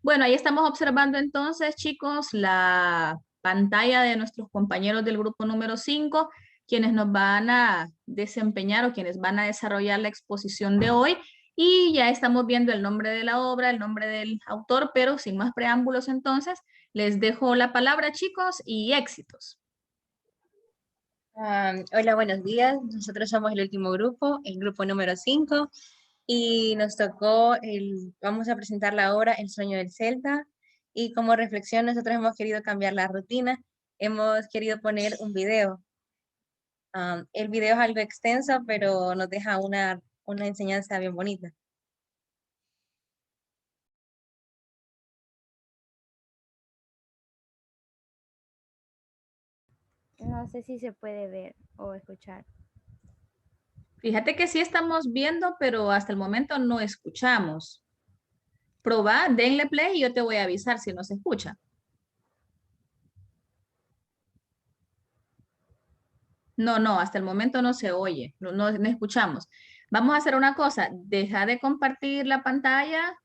Bueno, ahí estamos observando entonces, chicos, la pantalla de nuestros compañeros del grupo número 5, quienes nos van a desempeñar o quienes van a desarrollar la exposición de hoy. Y ya estamos viendo el nombre de la obra, el nombre del autor, pero sin más preámbulos entonces, les dejo la palabra, chicos, y éxitos. Hola, buenos días. Nosotros somos el último grupo, el grupo número 5, y nos tocó vamos a presentar la obra El sueño del Celta, y como reflexión nosotros hemos querido cambiar la rutina, hemos querido poner un video. El video es algo extenso, pero nos deja una enseñanza bien bonita. No sé si se puede ver o escuchar. Fíjate que sí estamos viendo, pero hasta el momento no escuchamos. Probá, denle play y yo te voy a avisar si no se escucha. No, hasta el momento no se oye, no escuchamos. Vamos a hacer una cosa, deja de compartir la pantalla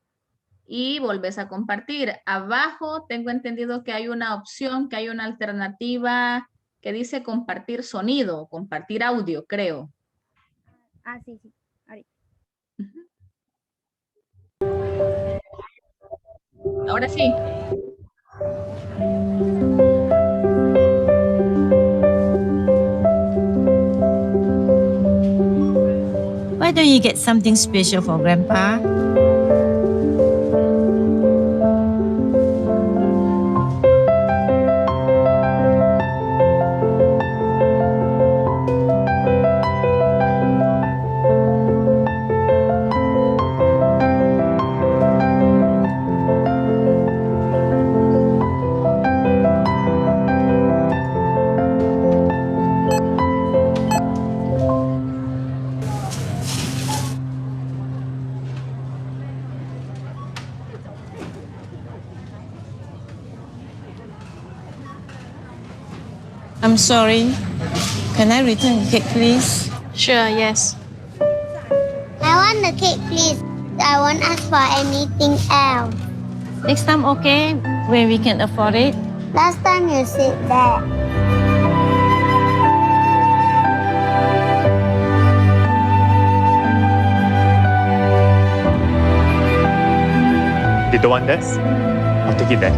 y volvés a compartir. Abajo tengo entendido que hay una opción, que hay una alternativa que dice compartir sonido, compartir audio, creo. Sí, ahorita. Ahora sí. Why don't you get something special for Grandpa? I'm sorry. Can I return the cake, please? Sure, yes. I want the cake, please. I won't ask for anything else. Next time, okay? When we can afford it? Last time you said that. You don't want this? I'll take it back.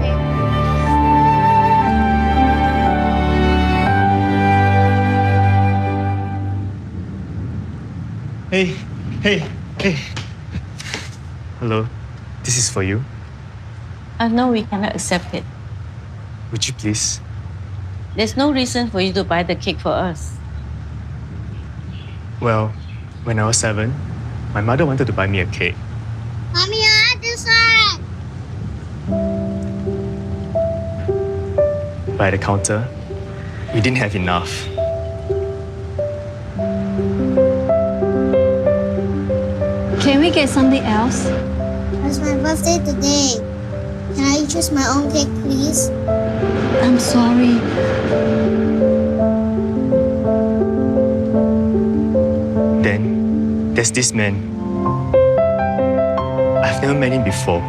Hey. Hello, this is for you. No, we cannot accept it. Would you please? There's no reason for you to buy the cake for us. Well, when I was 7, my mother wanted to buy me a cake. Mommy, I want this one. But at the counter, we didn't have enough. Can we get something else? It's my birthday today. Can I choose my own cake, please? I'm sorry. Then, there's this man. I've never met him before.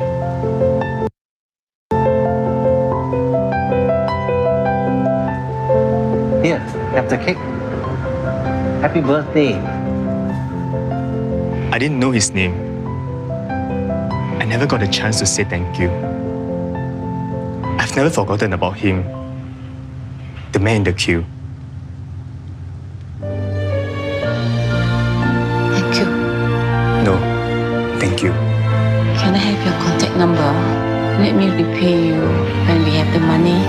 Here, have the cake. Happy birthday. I didn't know his name. I never got a chance to say thank you. I've never forgotten about him. The man in the queue. Thank you. No, thank you. Can I have your contact number? Let me repay you when we have the money.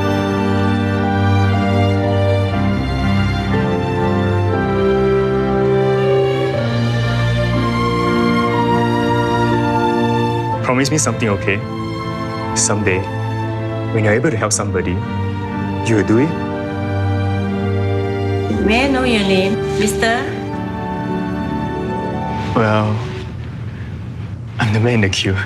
Promise me something, okay? Someday, when you're able to help somebody, you will do it? May I know your name, mister? Well, I'm the man in the queue.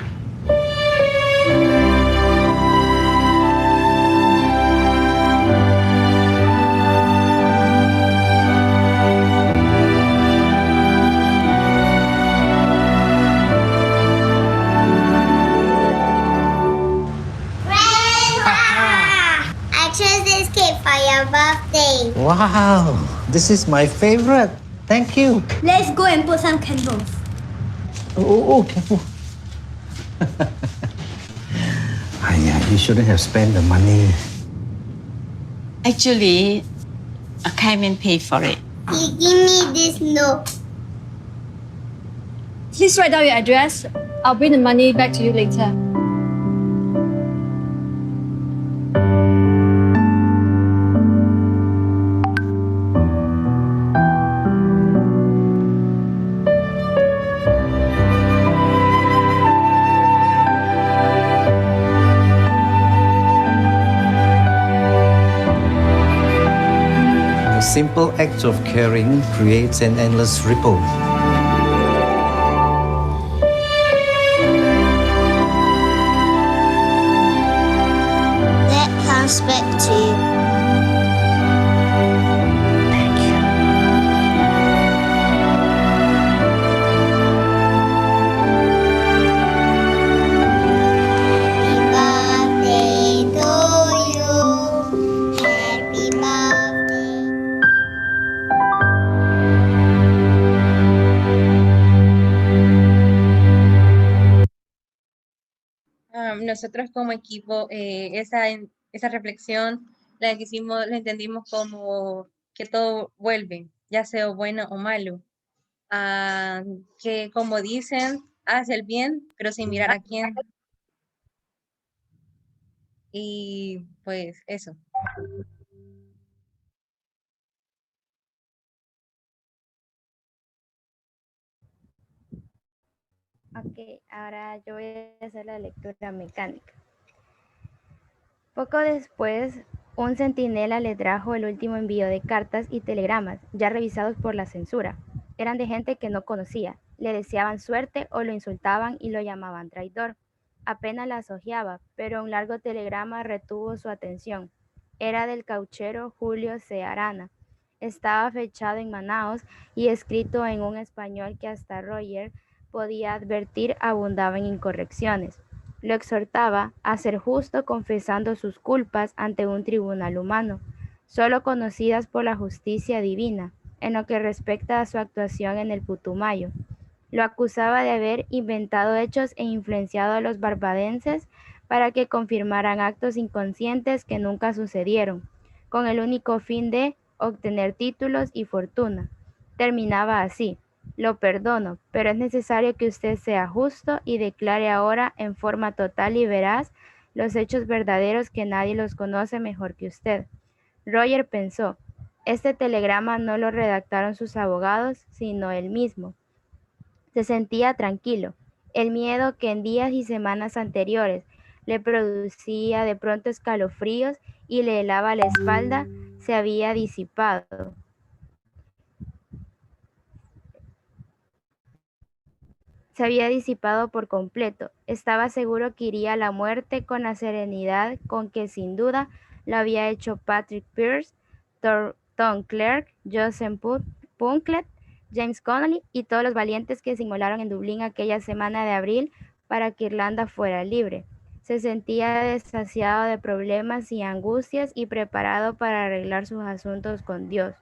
birthday. Wow, this is my favorite. Thank you. Let's go and put some candles. Oh, careful. You shouldn't have spent the money. Actually, I came and paid for it. He give me this note. Please write down your address. I'll bring the money back to you later. A simple act of caring creates an endless ripple. That comes back to you. Thank you. Happy birthday to you. Happy birthday. Nosotros como equipo, esa reflexión la que hicimos, la entendimos como que todo vuelve, ya sea bueno o malo. Que como dicen, hace el bien, pero sin mirar a quién. Y pues eso. Ok, ahora yo voy a hacer la lectura mecánica. Poco después, un centinela le trajo el último envío de cartas y telegramas, ya revisados por la censura. Eran de gente que no conocía, le deseaban suerte o lo insultaban y lo llamaban traidor. Apenas las hojeaba, pero un largo telegrama retuvo su atención. Era del cauchero Julio C. Arana. Estaba fechado en Manaos y escrito en un español que hasta Roger podía advertir abundaba en incorrecciones. Lo exhortaba a ser justo confesando sus culpas ante un tribunal humano, solo conocidas por la justicia divina, en lo que respecta a su actuación en el Putumayo. Lo acusaba de haber inventado hechos e influenciado a los barbadenses para que confirmaran actos inconscientes que nunca sucedieron, con el único fin de obtener títulos y fortuna. Terminaba así: lo perdono, pero es necesario que usted sea justo y declare ahora en forma total y veraz los hechos verdaderos que nadie los conoce mejor que usted. Roger pensó, este telegrama no lo redactaron sus abogados, sino él mismo. Se sentía tranquilo. El miedo que en días y semanas anteriores le producía de pronto escalofríos y le helaba la espalda se había disipado. Se había disipado por completo. Estaba seguro que iría a la muerte con la serenidad con que sin duda lo había hecho Patrick Pearse, Tom Clerk, Joseph Plunkett, James Connolly y todos los valientes que se inmolaron en Dublín aquella semana de abril para que Irlanda fuera libre. Se sentía desasiado de problemas y angustias y preparado para arreglar sus asuntos con Dios.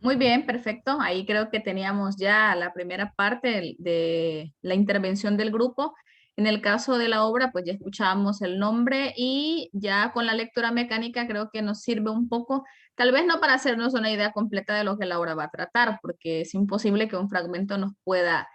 Muy bien, perfecto. Ahí creo que teníamos ya la primera parte de la intervención del grupo. En el caso de la obra, pues ya escuchábamos el nombre y ya con la lectura mecánica creo que nos sirve un poco, tal vez no para hacernos una idea completa de lo que la obra va a tratar, porque es imposible que un fragmento nos pueda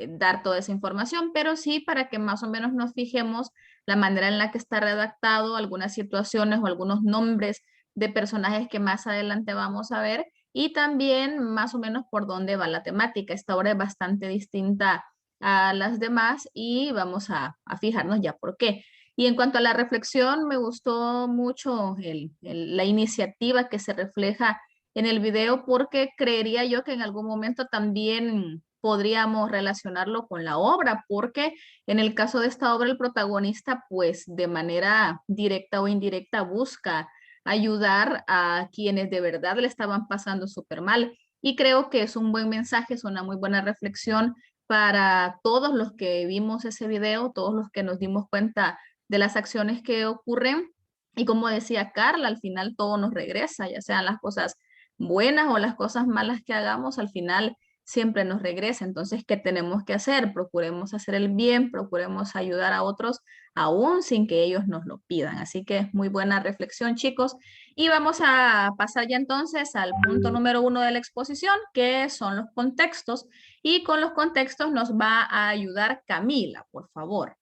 dar toda esa información, pero sí para que más o menos nos fijemos la manera en la que está redactado, algunas situaciones o algunos nombres de personajes que más adelante vamos a ver y también más o menos por dónde va la temática. Esta obra es bastante distinta a las demás y vamos a fijarnos ya por qué. Y en cuanto a la reflexión, me gustó mucho la iniciativa que se refleja en el video porque creería yo que en algún momento también podríamos relacionarlo con la obra, porque en el caso de esta obra el protagonista pues de manera directa o indirecta busca ayudar a quienes de verdad le estaban pasando súper mal. Y creo que es un buen mensaje, es una muy buena reflexión para todos los que vimos ese video, todos los que nos dimos cuenta de las acciones que ocurren. Y como decía Carla, al final todo nos regresa, ya sean las cosas buenas o las cosas malas que hagamos, al final siempre nos regresa. Entonces, ¿qué tenemos que hacer? Procuremos hacer el bien, procuremos ayudar a otros, aún sin que ellos nos lo pidan. Así que muy buena reflexión, chicos. Y vamos a pasar ya entonces al punto número 1 de la exposición, que son los contextos. Y con los contextos nos va a ayudar Camila, por favor.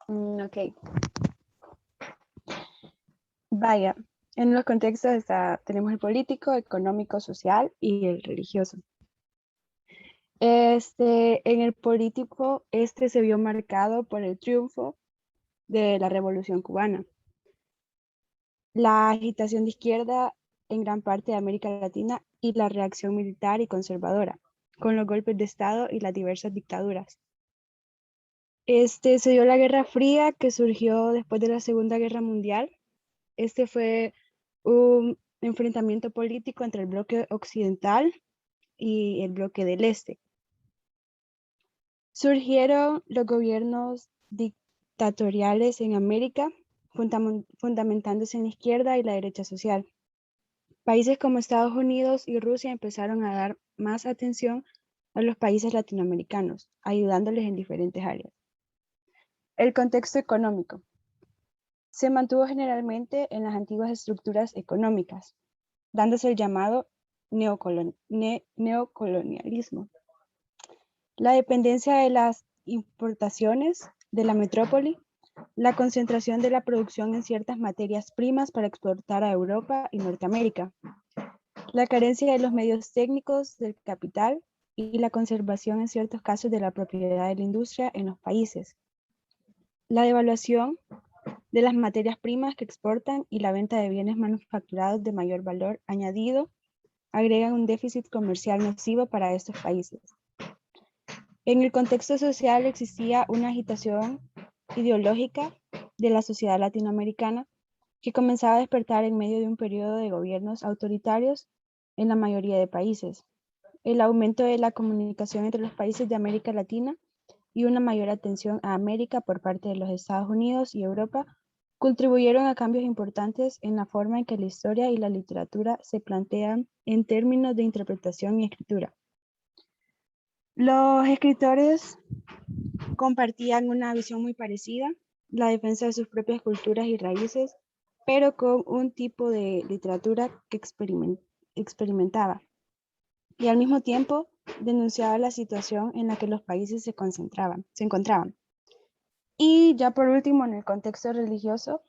Ok. Vaya, en los contextos tenemos el político, económico, social y el religioso. En el político, se vio marcado por el triunfo de la Revolución Cubana, la agitación de izquierda en gran parte de América Latina y la reacción militar y conservadora, con los golpes de Estado y las diversas dictaduras. Se dio la Guerra Fría, que surgió después de la Segunda Guerra Mundial. Fue un enfrentamiento político entre el bloque occidental y el bloque del este. Surgieron los gobiernos dictatoriales en América, fundamentándose en la izquierda y la derecha social. Países como Estados Unidos y Rusia empezaron a dar más atención a los países latinoamericanos, ayudándoles en diferentes áreas. El contexto económico se mantuvo generalmente en las antiguas estructuras económicas, dándose el llamado neocolonialismo. La dependencia de las importaciones de la metrópoli, la concentración de la producción en ciertas materias primas para exportar a Europa y Norteamérica, la carencia de los medios técnicos del capital y la conservación en ciertos casos de la propiedad de la industria en los países, la devaluación de las materias primas que exportan y la venta de bienes manufacturados de mayor valor añadido agregan un déficit comercial nocivo para estos países. En el contexto social existía una agitación ideológica de la sociedad latinoamericana que comenzaba a despertar en medio de un periodo de gobiernos autoritarios en la mayoría de países. El aumento de la comunicación entre los países de América Latina y una mayor atención a América por parte de los Estados Unidos y Europa contribuyeron a cambios importantes en la forma en que la historia y la literatura se plantean en términos de interpretación y escritura. Los escritores compartían una visión muy parecida, la defensa de sus propias culturas y raíces, pero con un tipo de literatura que experimentaba y al mismo tiempo denunciaba la situación en la que los países se encontraban. Y ya por último, en el contexto religioso,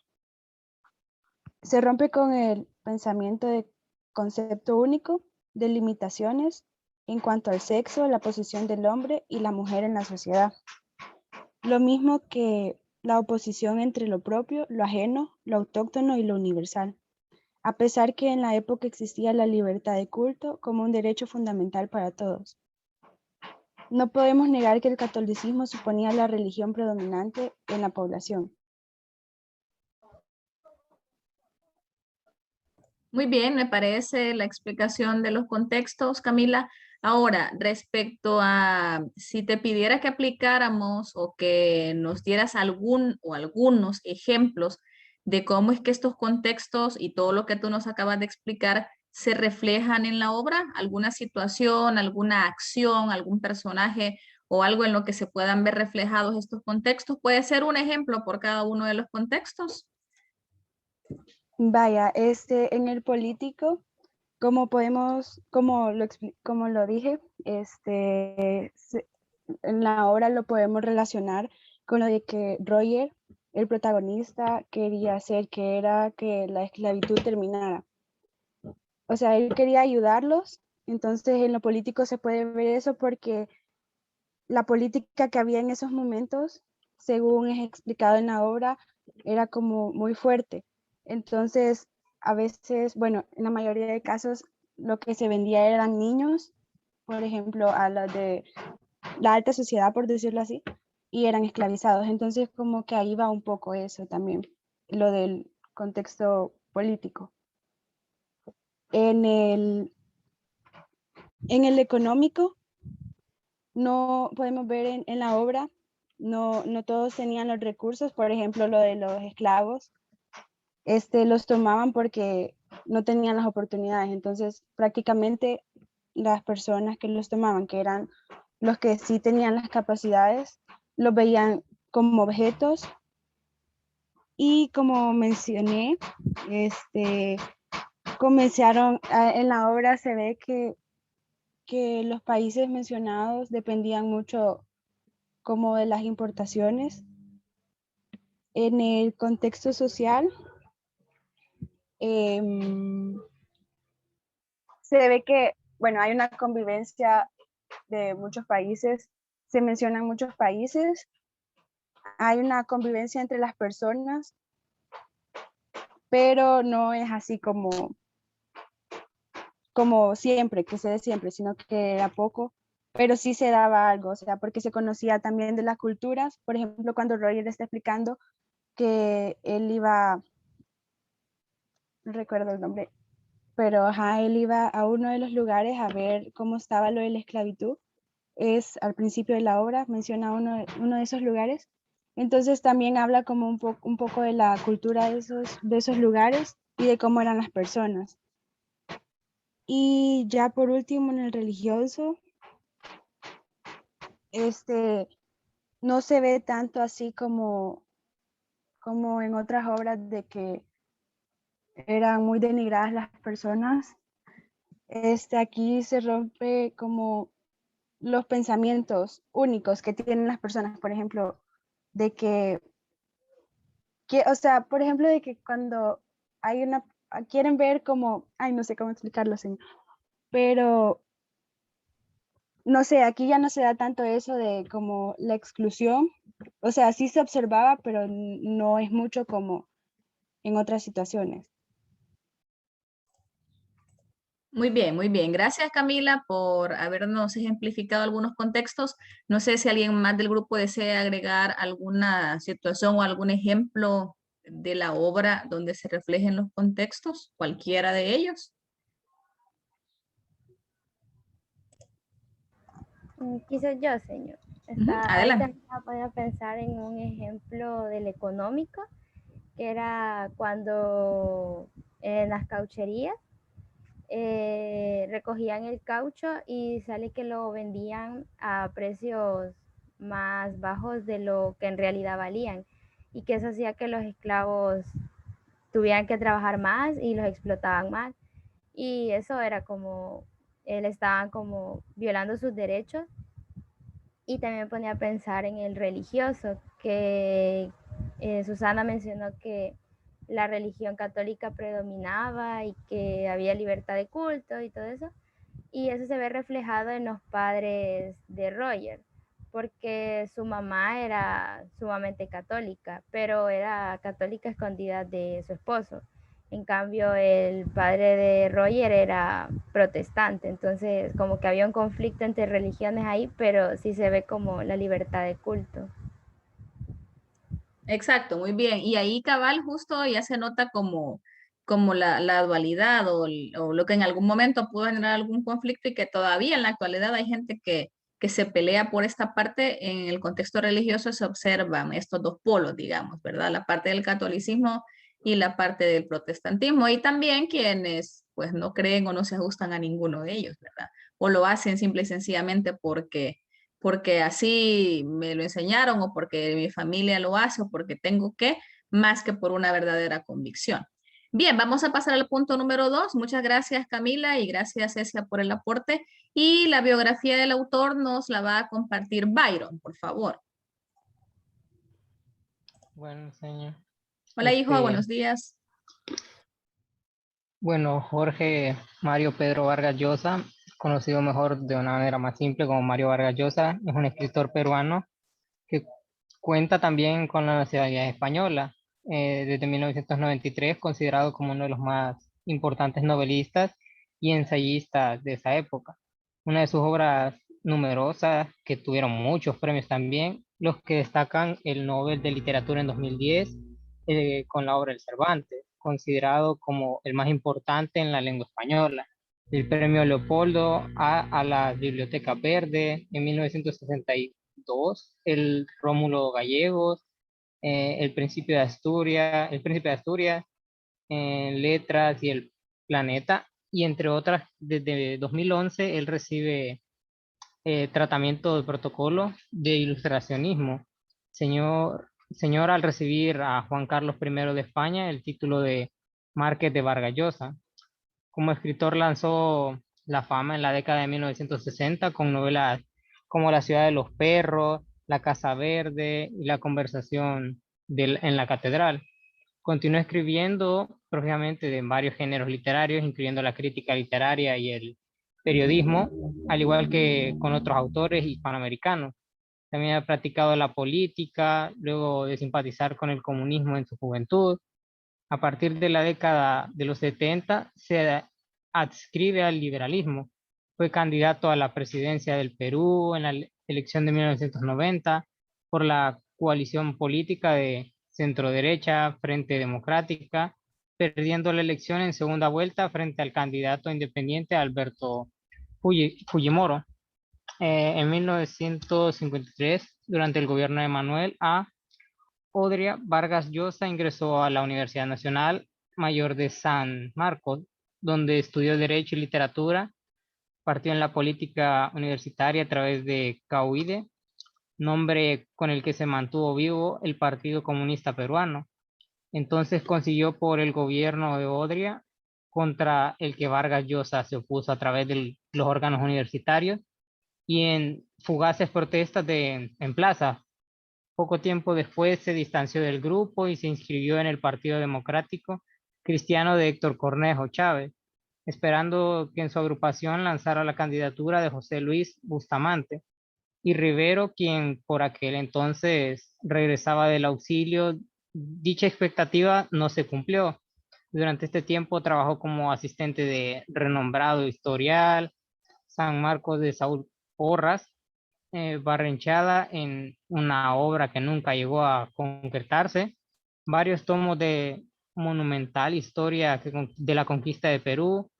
se rompe con el pensamiento de concepto único, de limitaciones en cuanto al sexo, la posición del hombre y la mujer en la sociedad. Lo mismo que la oposición entre lo propio, lo ajeno, lo autóctono y lo universal, a pesar que en la época existía la libertad de culto como un derecho fundamental para todos. No podemos negar que el catolicismo suponía la religión predominante en la población. Muy bien, me parece la explicación de los contextos, Camila. Ahora, respecto a si te pidiera que aplicáramos o que nos dieras algunos ejemplos de cómo es que estos contextos y todo lo que tú nos acabas de explicar se reflejan en la obra, alguna situación, alguna acción, algún personaje o algo en lo que se puedan ver reflejados estos contextos, ¿puede ser un ejemplo por cada uno de los contextos? Vaya, en el político, como lo dije, en la obra lo podemos relacionar con lo de que Roger, el protagonista, quería hacer que la esclavitud terminara. O sea, él quería ayudarlos, entonces en lo político se puede ver eso porque la política que había en esos momentos, según es explicado en la obra, era como muy fuerte. Entonces, a veces, bueno, en la mayoría de casos, lo que se vendía eran niños, por ejemplo, a los de la alta sociedad, por decirlo así, y eran esclavizados. Entonces, como que ahí va un poco eso también, lo del contexto político. En el económico, no podemos ver en la obra, no todos tenían los recursos, por ejemplo, lo de los esclavos, los tomaban porque no tenían las oportunidades, entonces prácticamente las personas que los tomaban, que eran los que sí tenían las capacidades, los veían como objetos. Y como mencioné, comenzaron, en la obra se ve que los países mencionados dependían mucho como de las importaciones. En el contexto social, se ve que, bueno, hay una convivencia de muchos países, se mencionan muchos países, hay una convivencia entre las personas, pero no es así como siempre, que se dé siempre, sino que era poco, pero sí se daba algo, o sea, porque se conocía también de las culturas. Por ejemplo, cuando Roger está explicando que él iba, no recuerdo el nombre, pero ajá, él iba a uno de los lugares a ver cómo estaba lo de la esclavitud. Es al principio de la obra, menciona uno de esos lugares. Entonces también habla como un poco de la cultura de esos lugares y de cómo eran las personas. Y ya por último, en el religioso, no se ve tanto así como en otras obras de que eran muy denigradas las personas. Aquí se rompe como los pensamientos únicos que tienen las personas, por ejemplo, de o sea, por ejemplo, de que cuando hay quieren ver como, ay, no sé cómo explicarlo así, pero no sé, aquí ya no se da tanto eso de como la exclusión, o sea, sí se observaba, pero no es mucho como en otras situaciones. Muy bien, muy bien. Gracias, Camila, por habernos ejemplificado algunos contextos. No sé si alguien más del grupo desea agregar alguna situación o algún ejemplo de la obra donde se reflejen los contextos, cualquiera de ellos. Quizás yo, señor. Ahorita Adelante. me voy a pensar en un ejemplo del económico, que era cuando en las caucherías recogían el caucho y sale que lo vendían a precios más bajos de lo que en realidad valían, y que eso hacía que los esclavos tuvieran que trabajar más y los explotaban más, y eso era como él estaban como violando sus derechos. Y también me ponía a pensar en el religioso, que Susana mencionó que la religión católica predominaba y que había libertad de culto y todo eso. Y eso se ve reflejado en los padres de Roger, porque su mamá era sumamente católica, pero era católica escondida de su esposo. En cambio, el padre de Roger era protestante, entonces como que había un conflicto entre religiones ahí, pero sí se ve como la libertad de culto. Exacto, muy bien. Y ahí cabal justo ya se nota como la dualidad o lo que en algún momento pudo generar algún conflicto y que todavía en la actualidad hay gente que se pelea por esta parte. En el contexto religioso se observan estos dos polos, digamos, ¿verdad? La parte del catolicismo y la parte del protestantismo. Y también quienes pues no creen o no se ajustan a ninguno de ellos, ¿verdad? O lo hacen simple y sencillamente porque así me lo enseñaron o porque mi familia lo hace o porque tengo que, más que por una verdadera convicción. Bien, vamos a pasar al punto número 2. Muchas gracias, Camila, y gracias, Cecia, por el aporte. Y la biografía del autor nos la va a compartir Byron, por favor. Bueno, señor. Hola, hijo, buenos días. Bueno, Jorge Mario Pedro Vargas Llosa, conocido mejor de una manera más simple como Mario Vargas Llosa, es un escritor peruano que cuenta también con la nacionalidad española. Desde 1993, considerado como uno de los más importantes novelistas y ensayistas de esa época. Una de sus obras numerosas, que tuvieron muchos premios también, los que destacan el Nobel de Literatura en 2010, con la obra El Cervantes, considerado como el más importante en la lengua española. el premio Leopoldo a la Biblioteca Verde en 1962, el Rómulo Gallegos, el Príncipe de Asturias, Letras y el Planeta, y entre otras, desde 2011 él recibe tratamiento de protocolo de ilustracionismo. Señor al recibir a Juan Carlos I de España el título de Márquez de Vargas Llosa. Como escritor lanzó la fama en la década de 1960 con novelas como La ciudad de los perros, La casa verde y La conversación en la catedral. Continuó escribiendo propiamente en varios géneros literarios, incluyendo la crítica literaria y el periodismo, al igual que con otros autores hispanoamericanos. También ha practicado la política, luego de simpatizar con el comunismo en su juventud. A partir de la década de los 70 se adscribe al liberalismo. Fue candidato a la presidencia del Perú en la elección de 1990 por la coalición política de centro-derecha, Frente Democrática, perdiendo la elección en segunda vuelta frente al candidato independiente Alberto Fujimori. En 1953, durante el gobierno de Manuel A. Odria, Vargas Llosa ingresó a la Universidad Nacional Mayor de San Marcos, donde estudió Derecho y Literatura. Partió en la política universitaria a través de CAUIDE, nombre con el que se mantuvo vivo el Partido Comunista Peruano. Entonces consiguió por el gobierno de Odria, contra el que Vargas Llosa se opuso a través de los órganos universitarios, y en fugaces protestas en plaza. Poco tiempo después se distanció del grupo y se inscribió en el Partido Democrático Cristiano de Héctor Cornejo Chávez, esperando que en su agrupación lanzara la candidatura de José Luis Bustamante y Rivero, quien por aquel entonces regresaba del auxilio. Dicha expectativa no se cumplió. Durante este tiempo trabajó como asistente de renombrado historial San Marcos de Saúl Porras, Barrenechada, en una obra que nunca llegó a concretarse, varios tomos de monumental historia de la conquista de Perú,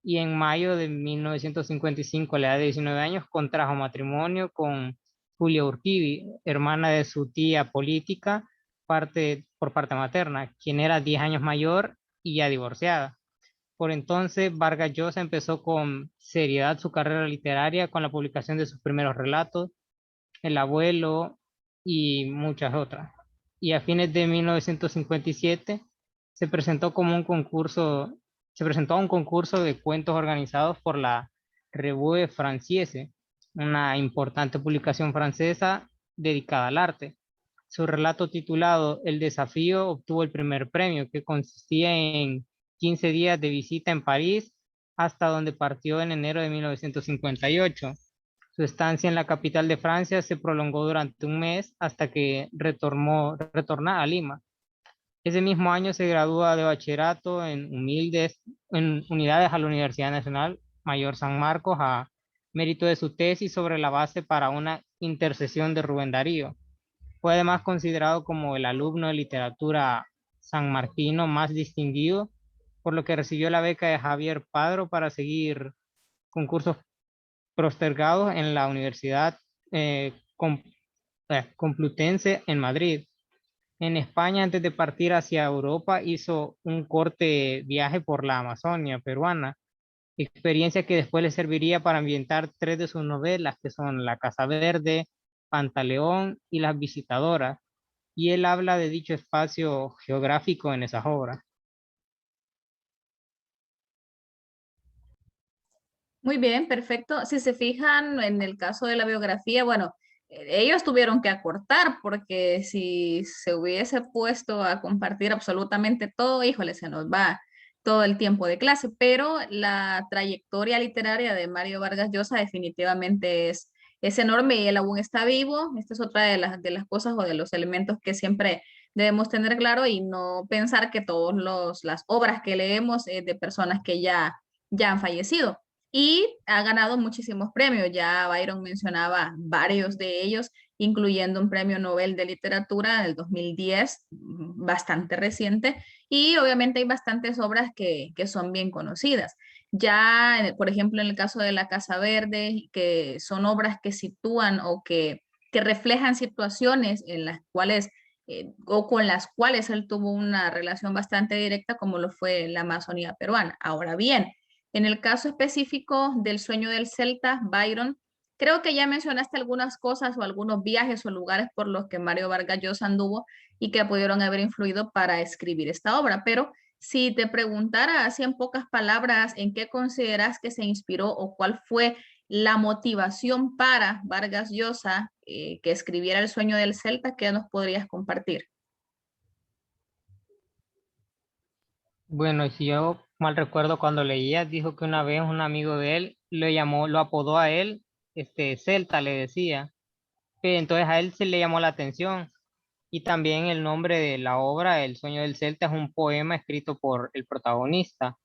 y en mayo de 1955, a la edad de 19 años, contrajo matrimonio con Julia Urquidi, hermana de su tía política por parte materna, quien era 10 años mayor y ya divorciada. Por entonces, Vargas Llosa empezó con seriedad su carrera literaria con la publicación de sus primeros relatos, El abuelo y muchas otras. Y a fines de 1957 se presentó a un concurso de cuentos organizados por la Revue Française, una importante publicación francesa dedicada al arte. Su relato titulado El desafío obtuvo el primer premio, que consistía en 15 días de visita en París, hasta donde partió en enero de 1958. Su estancia en la capital de Francia se prolongó durante un mes hasta que retorna a Lima. Ese mismo año se gradúa de bachillerato en unidades a la Universidad Nacional Mayor San Marcos, a mérito de su tesis sobre la base para una intercesión de Rubén Darío. Fue además considerado como el alumno de literatura sanmarquino más distinguido, por lo que recibió la beca de Javier Padro para seguir concursos postergados en la Universidad Complutense en Madrid. En España, antes de partir hacia Europa, hizo un corte viaje por la Amazonia peruana, experiencia que después le serviría para ambientar 3 de sus novelas, que son La Casa Verde, Pantaleón y Las Visitadoras, y él habla de dicho espacio geográfico en esas obras. Muy bien, perfecto. Si se fijan en el caso de la biografía, bueno, ellos tuvieron que acortar, porque si se hubiese puesto a compartir absolutamente todo, híjole, se nos va todo el tiempo de clase, pero la trayectoria literaria de Mario Vargas Llosa definitivamente es enorme y él aún está vivo. Esta es otra de las cosas o de los elementos que siempre debemos tener claro, y no pensar que todas las obras que leemos es de personas que ya han fallecido. Y ha ganado muchísimos premios. Ya Byron mencionaba varios de ellos, incluyendo un premio Nobel de Literatura del 2010, bastante reciente, y obviamente hay bastantes obras que son bien conocidas. Ya, por ejemplo, en el caso de La Casa Verde, que son obras que sitúan o que reflejan situaciones en las cuales o con las cuales él tuvo una relación bastante directa, como lo fue la Amazonía peruana. Ahora bien, en el caso específico del Sueño del Celta, Byron, creo que ya mencionaste algunas cosas o algunos viajes o lugares por los que Mario Vargas Llosa anduvo y que pudieron haber influido para escribir esta obra, pero si te preguntara así en pocas palabras, ¿en qué consideras que se inspiró o cuál fue la motivación para Vargas Llosa que escribiera El Sueño del Celta? ¿Qué nos podrías compartir? Bueno, si yo mal recuerdo cuando leía, dijo que una vez un amigo de él lo apodó a él, Celta le decía. Entonces a él se le llamó la atención. Y también el nombre de la obra, El Sueño del Celta, es un poema escrito por el protagonista,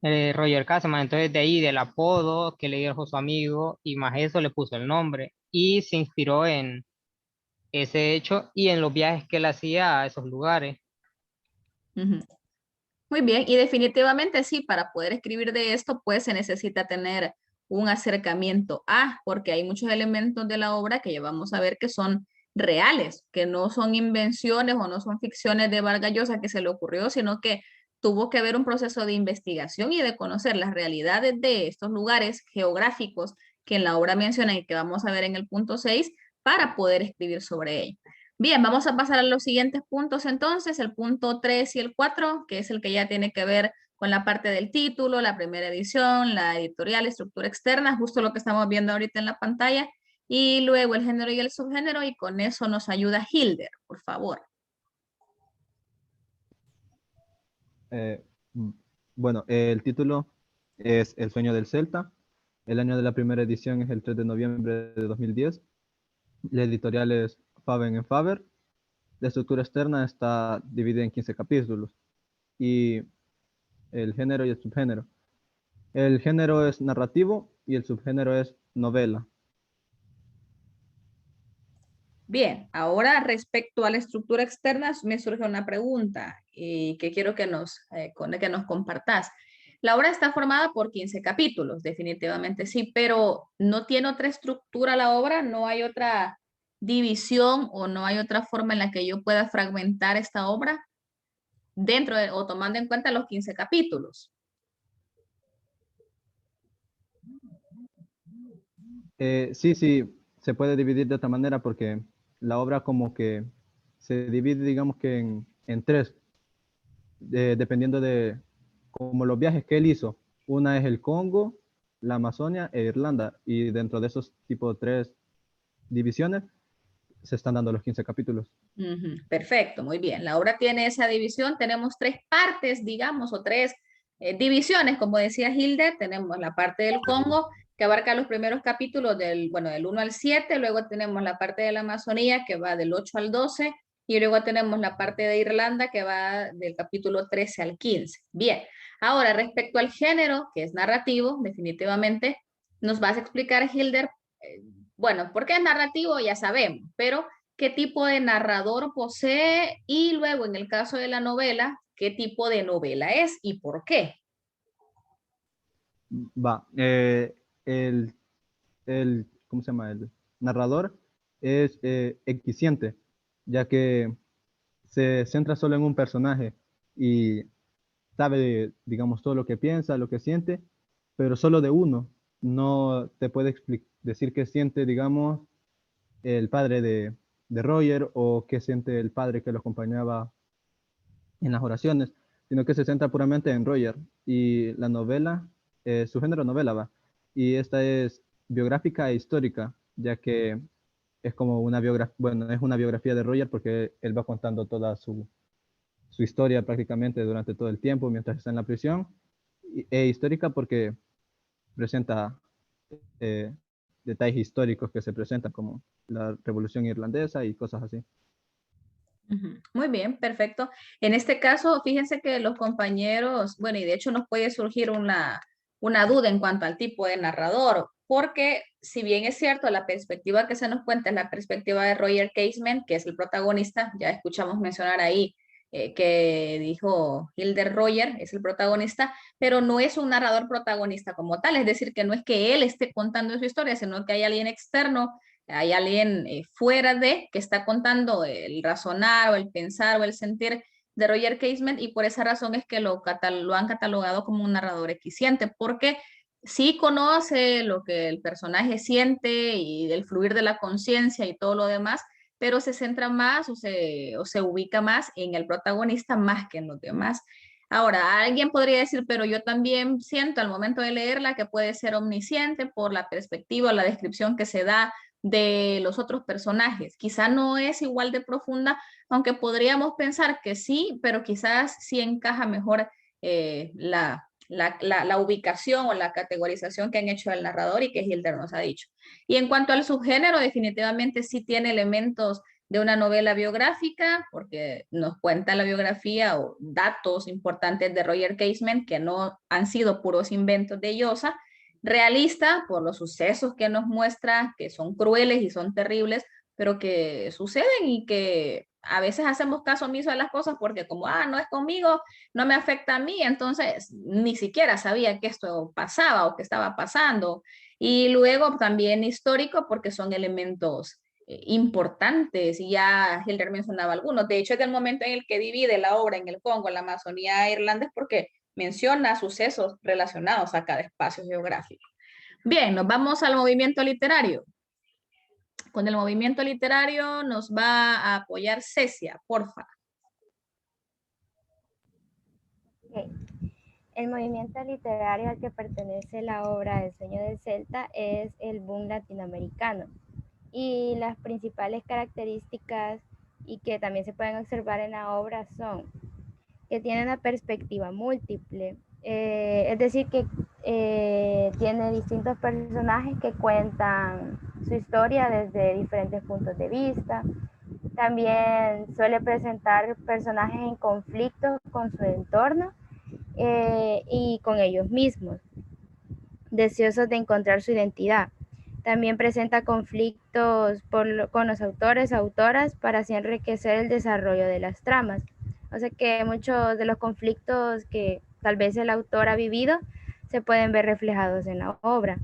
Roger Caseman. Entonces de ahí, del apodo que le dijo su amigo, y más eso le puso el nombre. Y se inspiró en ese hecho y en los viajes que él hacía a esos lugares. Ujú. Muy bien, y definitivamente sí, para poder escribir de esto, pues se necesita tener un acercamiento a, porque hay muchos elementos de la obra que ya vamos a ver que son reales, que no son invenciones o no son ficciones de Vargas Llosa que se le ocurrió, sino que tuvo que haber un proceso de investigación y de conocer las realidades de estos lugares geográficos que en la obra menciona y que vamos a ver en el punto 6 para poder escribir sobre ello. Bien, vamos a pasar a los siguientes puntos entonces, el punto 3 y el 4, que es el que ya tiene que ver con la parte del título, la primera edición, la editorial, estructura externa, justo lo que estamos viendo ahorita en la pantalla, y luego el género y el subgénero, y con eso nos ayuda Hilder, por favor. Bueno, el título es El Sueño del Celta. El año de la primera edición es el 3 de noviembre de 2010. La editorial es Faber & Faber. La estructura externa está dividida en 15 capítulos. Y el género y el subgénero. El género es narrativo y el subgénero es novela. Bien, ahora respecto a la estructura externa, me surge una pregunta y que quiero que nos compartas. La obra está formada por 15 capítulos, definitivamente sí, pero ¿no tiene otra estructura la obra? ¿No hay otra división o no hay otra forma en la que yo pueda fragmentar esta obra dentro de, o tomando en cuenta los 15 capítulos? Sí, se puede dividir de otra manera porque la obra como que se divide, digamos que en tres, dependiendo de como los viajes que él hizo. Una es el Congo, la Amazonia e Irlanda, y dentro de esos tipo de tres divisiones se están dando los 15 capítulos. Perfecto, muy bien. La obra tiene esa división. Tenemos tres partes, digamos, o tres divisiones, como decía Hilde. Tenemos la parte del Congo, que abarca los primeros capítulos del 1 al 7. Luego tenemos la parte de la Amazonía, que va del 8 al 12. Y luego tenemos la parte de Irlanda, que va del capítulo 13 al 15. Bien, ahora respecto al género, que es narrativo, definitivamente, nos vas a explicar, Hilder, bueno, ¿por qué es narrativo? Ya sabemos, pero ¿qué tipo de narrador posee? Y luego, en el caso de la novela, ¿qué tipo de novela es y por qué? ¿Cómo se llama? El narrador es equisciente, ya que se centra solo en un personaje y sabe, digamos, todo lo que piensa, lo que siente, pero solo de uno. No te puede decir qué siente, digamos, el padre de Roger o qué siente el padre que lo acompañaba en las oraciones, sino que se centra puramente en Roger. Y la novela, su género novela va. Y esta es biográfica e histórica, ya que es como una biografía, bueno, es una biografía de Roger porque él va contando toda su historia prácticamente durante todo el tiempo mientras está en la prisión. E histórica porque presenta detalles históricos que se presentan como la Revolución Irlandesa y cosas así. Muy bien, perfecto. En este caso, fíjense que los compañeros, bueno, y de hecho nos puede surgir una duda en cuanto al tipo de narrador, porque si bien es cierto, la perspectiva que se nos cuenta es la perspectiva de Roger Casement, que es el protagonista, ya escuchamos mencionar ahí que dijo Hilder Royer, es el protagonista, pero no es un narrador protagonista como tal, es decir, que no es que él esté contando su historia, sino que hay alguien externo, hay alguien fuera de, que está contando el razonar o el pensar o el sentir de Roger Casement, y por esa razón es que lo han catalogado como un narrador eficiente, porque sí conoce lo que el personaje siente y el fluir de la conciencia y todo lo demás, pero se centra más o se ubica más en el protagonista más que en los demás. Ahora, alguien podría decir, pero yo también siento al momento de leerla que puede ser omnisciente por la perspectiva o la descripción que se da de los otros personajes. Quizá no es igual de profunda, aunque podríamos pensar que sí, pero quizás sí encaja mejor la ubicación o la categorización que han hecho el narrador y que Hilder nos ha dicho. Y en cuanto al subgénero, definitivamente sí tiene elementos de una novela biográfica, porque nos cuenta la biografía o datos importantes de Roger Casement que no han sido puros inventos de Llosa, realista por los sucesos que nos muestra, que son crueles y son terribles, pero que suceden y que a veces hacemos caso omiso de las cosas porque como, no es conmigo, no me afecta a mí, entonces ni siquiera sabía que esto pasaba o que estaba pasando. Y luego también histórico porque son elementos importantes, y ya Hilder mencionaba algunos. De hecho, es del momento en el que divide la obra en el Congo, la Amazonía irlandesa, porque menciona sucesos relacionados a cada espacio geográfico. Bien, nos vamos al movimiento literario. Con el movimiento literario nos va a apoyar Cecia, porfa. Okay. El movimiento literario al que pertenece la obra El sueño del Celta es el boom latinoamericano. Y las principales características y que también se pueden observar en la obra son que tiene una perspectiva múltiple, es decir, que tiene distintos personajes que cuentan su historia desde diferentes puntos de vista. También suele presentar personajes en conflicto con su entorno y con ellos mismos, deseosos de encontrar su identidad. También presenta conflictos con los autores, autoras, para así enriquecer el desarrollo de las tramas. O sea que muchos de los conflictos que tal vez el autor ha vivido se pueden ver reflejados en la obra.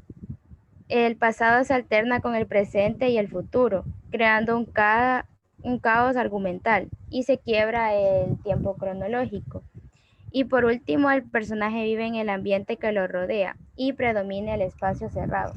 El pasado se alterna con el presente y el futuro, creando un caos argumental, y se quiebra el tiempo cronológico. Y por último, el personaje vive en el ambiente que lo rodea y predomina el espacio cerrado.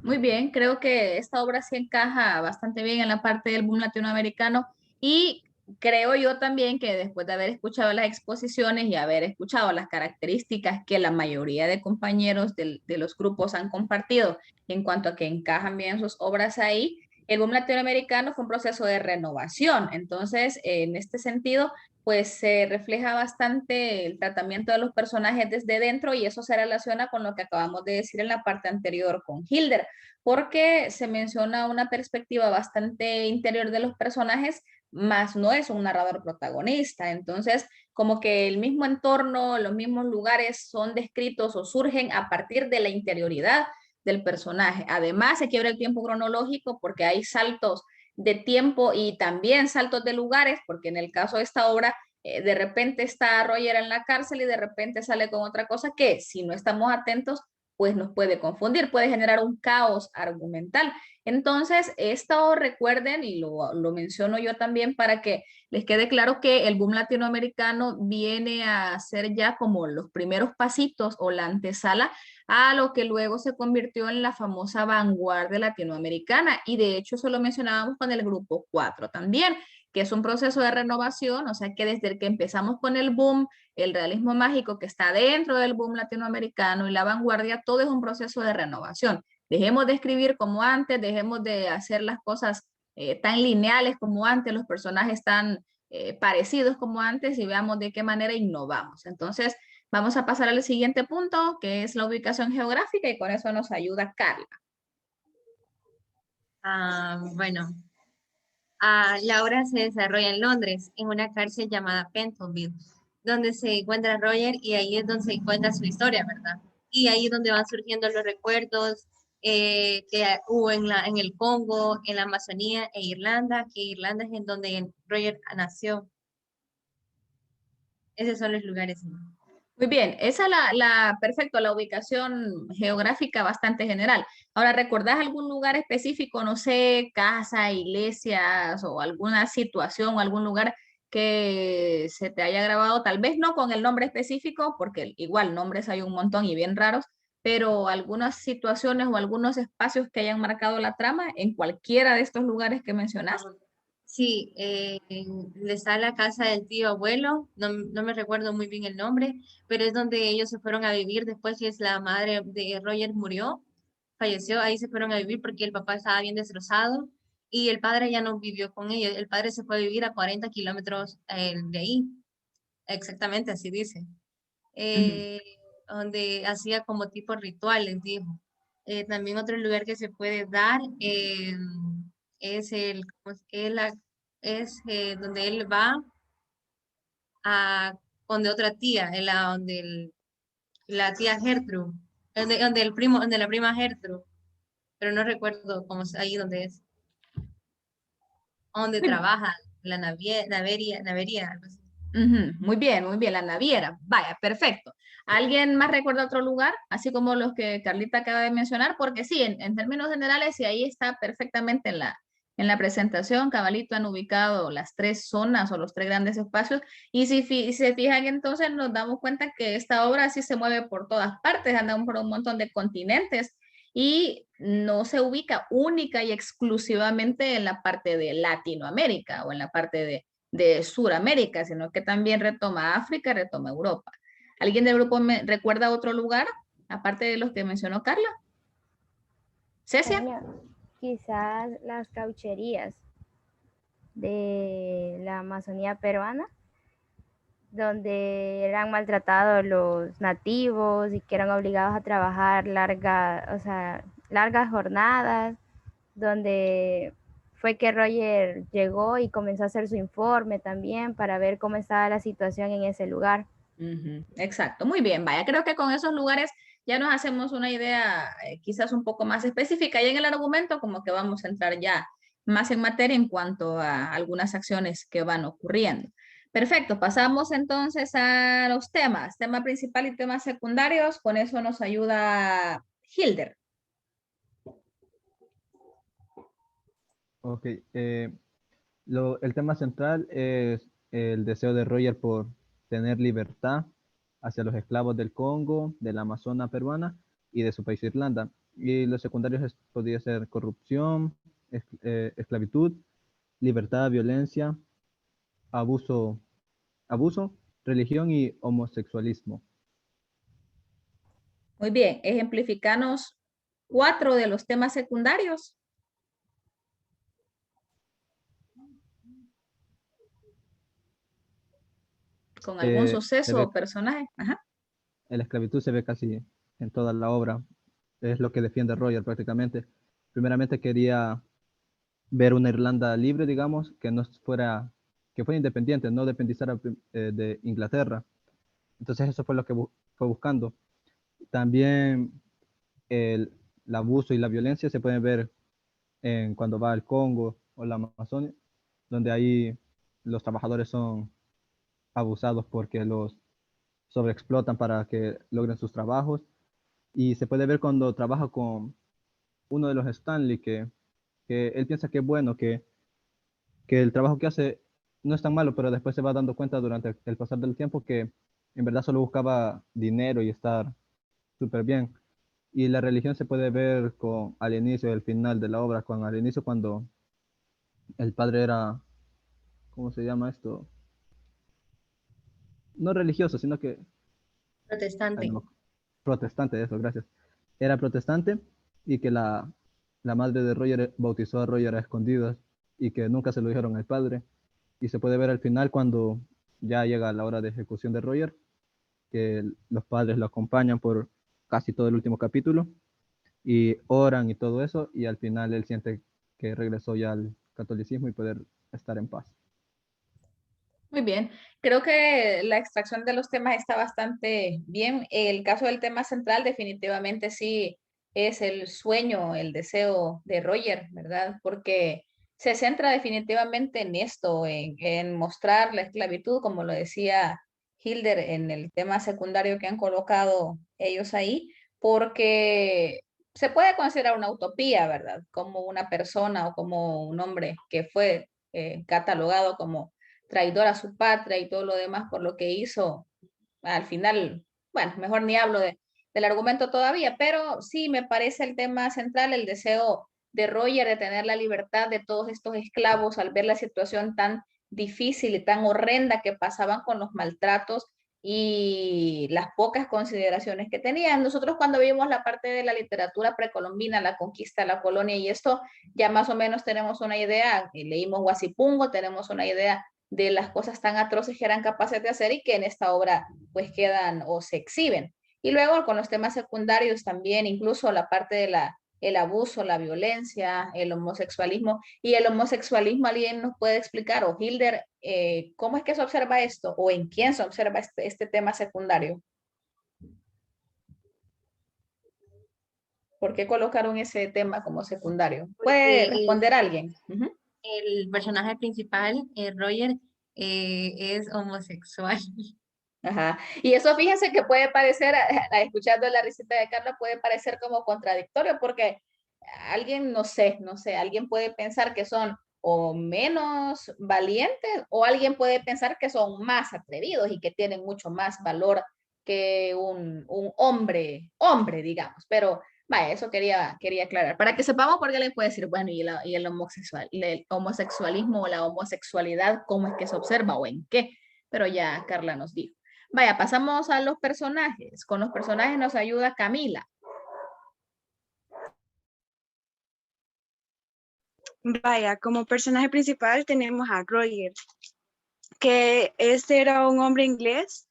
Muy bien, creo que esta obra sí encaja bastante bien en la parte del boom latinoamericano, y creo yo también que después de haber escuchado las exposiciones y haber escuchado las características que la mayoría de compañeros de los grupos han compartido en cuanto a que encajan bien sus obras ahí, el boom latinoamericano fue un proceso de renovación. Entonces, en este sentido, pues se refleja bastante el tratamiento de los personajes desde dentro, y eso se relaciona con lo que acabamos de decir en la parte anterior con Hilder, porque se menciona una perspectiva bastante interior de los personajes, más no es un narrador protagonista. Entonces, como que el mismo entorno, los mismos lugares son descritos o surgen a partir de la interioridad del personaje. Además, se quiebra el tiempo cronológico porque hay saltos de tiempo y también saltos de lugares, porque en el caso de esta obra, de repente está Roger en la cárcel y de repente sale con otra cosa que, si no estamos atentos, pues nos puede confundir, puede generar un caos argumental. Entonces, esto recuerden, y lo menciono yo también para que les quede claro, que el boom latinoamericano viene a ser ya como los primeros pasitos o la antesala a lo que luego se convirtió en la famosa vanguardia latinoamericana. Y de hecho eso lo mencionábamos con el grupo 4 también, que es un proceso de renovación, o sea que desde el que empezamos con el boom, el realismo mágico que está dentro del boom latinoamericano y la vanguardia, todo es un proceso de renovación. Dejemos de escribir como antes, dejemos de hacer las cosas tan lineales como antes, los personajes tan parecidos como antes, y veamos de qué manera innovamos. Entonces, vamos a pasar al siguiente punto, que es la ubicación geográfica, y con eso nos ayuda Carla. Bueno, la obra se desarrolla en Londres, en una cárcel llamada Pentonville, donde se encuentra Roger, y ahí es donde se encuentra su historia, ¿verdad? Y ahí es donde van surgiendo los recuerdos que hubo en el Congo, en la Amazonía e Irlanda, que Irlanda es en donde Roger nació. Esos son los lugares. Muy bien, esa es perfecto, la ubicación geográfica bastante general. Ahora, ¿recordás algún lugar específico, no sé, casa, iglesias o alguna situación o algún lugar que se te haya grabado? Tal vez no con el nombre específico, porque igual nombres hay un montón y bien raros, pero algunas situaciones o algunos espacios que hayan marcado la trama en cualquiera de estos lugares que mencionaste. Sí, está la casa del tío abuelo, no me recuerdo muy bien el nombre, pero es donde ellos se fueron a vivir después que la madre de Roger murió, falleció, ahí se fueron a vivir porque el papá estaba bien destrozado y el padre ya no vivió con ellos, el padre se fue a vivir a 40 kilómetros de ahí, exactamente así dice, donde hacía como tipo rituales, dijo. También otro lugar que se puede dar es donde él va a donde otra tía, la tía Gertrude, donde la prima Gertrude, pero no recuerdo cómo es ahí donde es, donde trabaja, la navería, algo así. Muy bien, la naviera. Vaya, perfecto. ¿Alguien más recuerda otro lugar? Así como los que Carlita acaba de mencionar, porque sí, en términos generales, y ahí está perfectamente en la presentación, cabalito han ubicado las tres zonas o los tres grandes espacios, y si se fijan entonces nos damos cuenta que esta obra sí se mueve por todas partes, anda por un montón de continentes, y no se ubica única y exclusivamente en la parte de Latinoamérica o en la parte de Sudamérica, sino que también retoma África, retoma Europa. ¿Alguien del grupo me recuerda otro lugar, aparte de los que mencionó Carla? ¿Cecia? Bueno, quizás las caucherías de la Amazonía peruana, donde eran maltratados los nativos y que eran obligados a trabajar largas jornadas, donde fue que Roger llegó y comenzó a hacer su informe también para ver cómo estaba la situación en ese lugar. Exacto, muy bien, vaya, creo que con esos lugares ya nos hacemos una idea quizás un poco más específica y en el argumento como que vamos a entrar ya más en materia en cuanto a algunas acciones que van ocurriendo. Perfecto, pasamos entonces a los temas, tema principal y temas secundarios, con eso nos ayuda Hilder. Ok, el tema central es el deseo de Roger por tener libertad hacia los esclavos del Congo, de la Amazona peruana y de su país Irlanda. Y los secundarios podría ser corrupción, esclavitud, libertad, violencia, abuso, religión y homosexualismo. Muy bien, ejemplificanos 4 de los temas secundarios. Con algún suceso o personaje. Ajá. La esclavitud se ve casi en toda la obra. Es lo que defiende Roger prácticamente. Primeramente quería ver una Irlanda libre, digamos, que fuera independiente, no dependizara de Inglaterra. Entonces eso fue lo que fue buscando. También el abuso y la violencia se pueden ver cuando va al Congo o la Amazonia, donde ahí los trabajadores son abusados porque los sobreexplotan para que logren sus trabajos. Y se puede ver cuando trabaja con uno de los Stanley, que él piensa que es bueno, que el trabajo que hace no es tan malo, pero después se va dando cuenta durante el pasar del tiempo que en verdad solo buscaba dinero y estar súper bien. Y la religión se puede ver al inicio y al final de la obra, al inicio cuando el padre era, ¿cómo se llama esto? No religioso, sino que... Protestante. Protestante, eso, gracias. Era protestante y que la madre de Roger bautizó a Roger a escondidas y que nunca se lo dijeron al padre. Y se puede ver al final cuando ya llega la hora de ejecución de Roger, que los padres lo acompañan por casi todo el último capítulo y oran y todo eso, y al final él siente que regresó ya al catolicismo y poder estar en paz. Muy bien, creo que la extracción de los temas está bastante bien. El caso del tema central definitivamente sí es el sueño, el deseo de Roger, ¿verdad? Porque se centra definitivamente en esto, en mostrar la esclavitud, como lo decía Hilder en el tema secundario que han colocado ellos ahí, porque se puede considerar una utopía, ¿verdad? Como una persona o como un hombre que fue catalogado como traidor a su patria y todo lo demás por lo que hizo, al final, bueno, mejor ni hablo del argumento todavía, pero sí me parece el tema central, el deseo de Roger de tener la libertad de todos estos esclavos al ver la situación tan difícil y tan horrenda que pasaban con los maltratos y las pocas consideraciones que tenían. Nosotros cuando vimos la parte de la literatura precolombina, la conquista, la colonia y esto, ya más o menos tenemos una idea, leímos Guasipungo, tenemos una idea de las cosas tan atroces que eran capaces de hacer y que en esta obra pues quedan o se exhiben. Y luego con los temas secundarios también, incluso la parte de el abuso, la violencia, el homosexualismo. Y el homosexualismo, ¿alguien nos puede explicar? O Hilder, ¿cómo es que se observa esto? ¿O en quién se observa este tema secundario? ¿Por qué colocaron ese tema como secundario? ¿Puede responder alguien? El personaje principal, Roger, es homosexual. Ajá. Y eso fíjense que puede parecer, escuchando la receta de Carla, puede parecer como contradictorio porque alguien, no sé, alguien puede pensar que son o menos valientes o alguien puede pensar que son más atrevidos y que tienen mucho más valor que un hombre, digamos. Pero vaya, eso quería aclarar. Para que sepamos por qué le puede decir, bueno, y el homosexualismo o la homosexualidad, ¿cómo es que se observa o en qué? Pero ya Carla nos dijo. Vaya, pasamos a los personajes. Con los personajes nos ayuda Camila. Vaya, como personaje principal tenemos a Roger, que este era un hombre inglés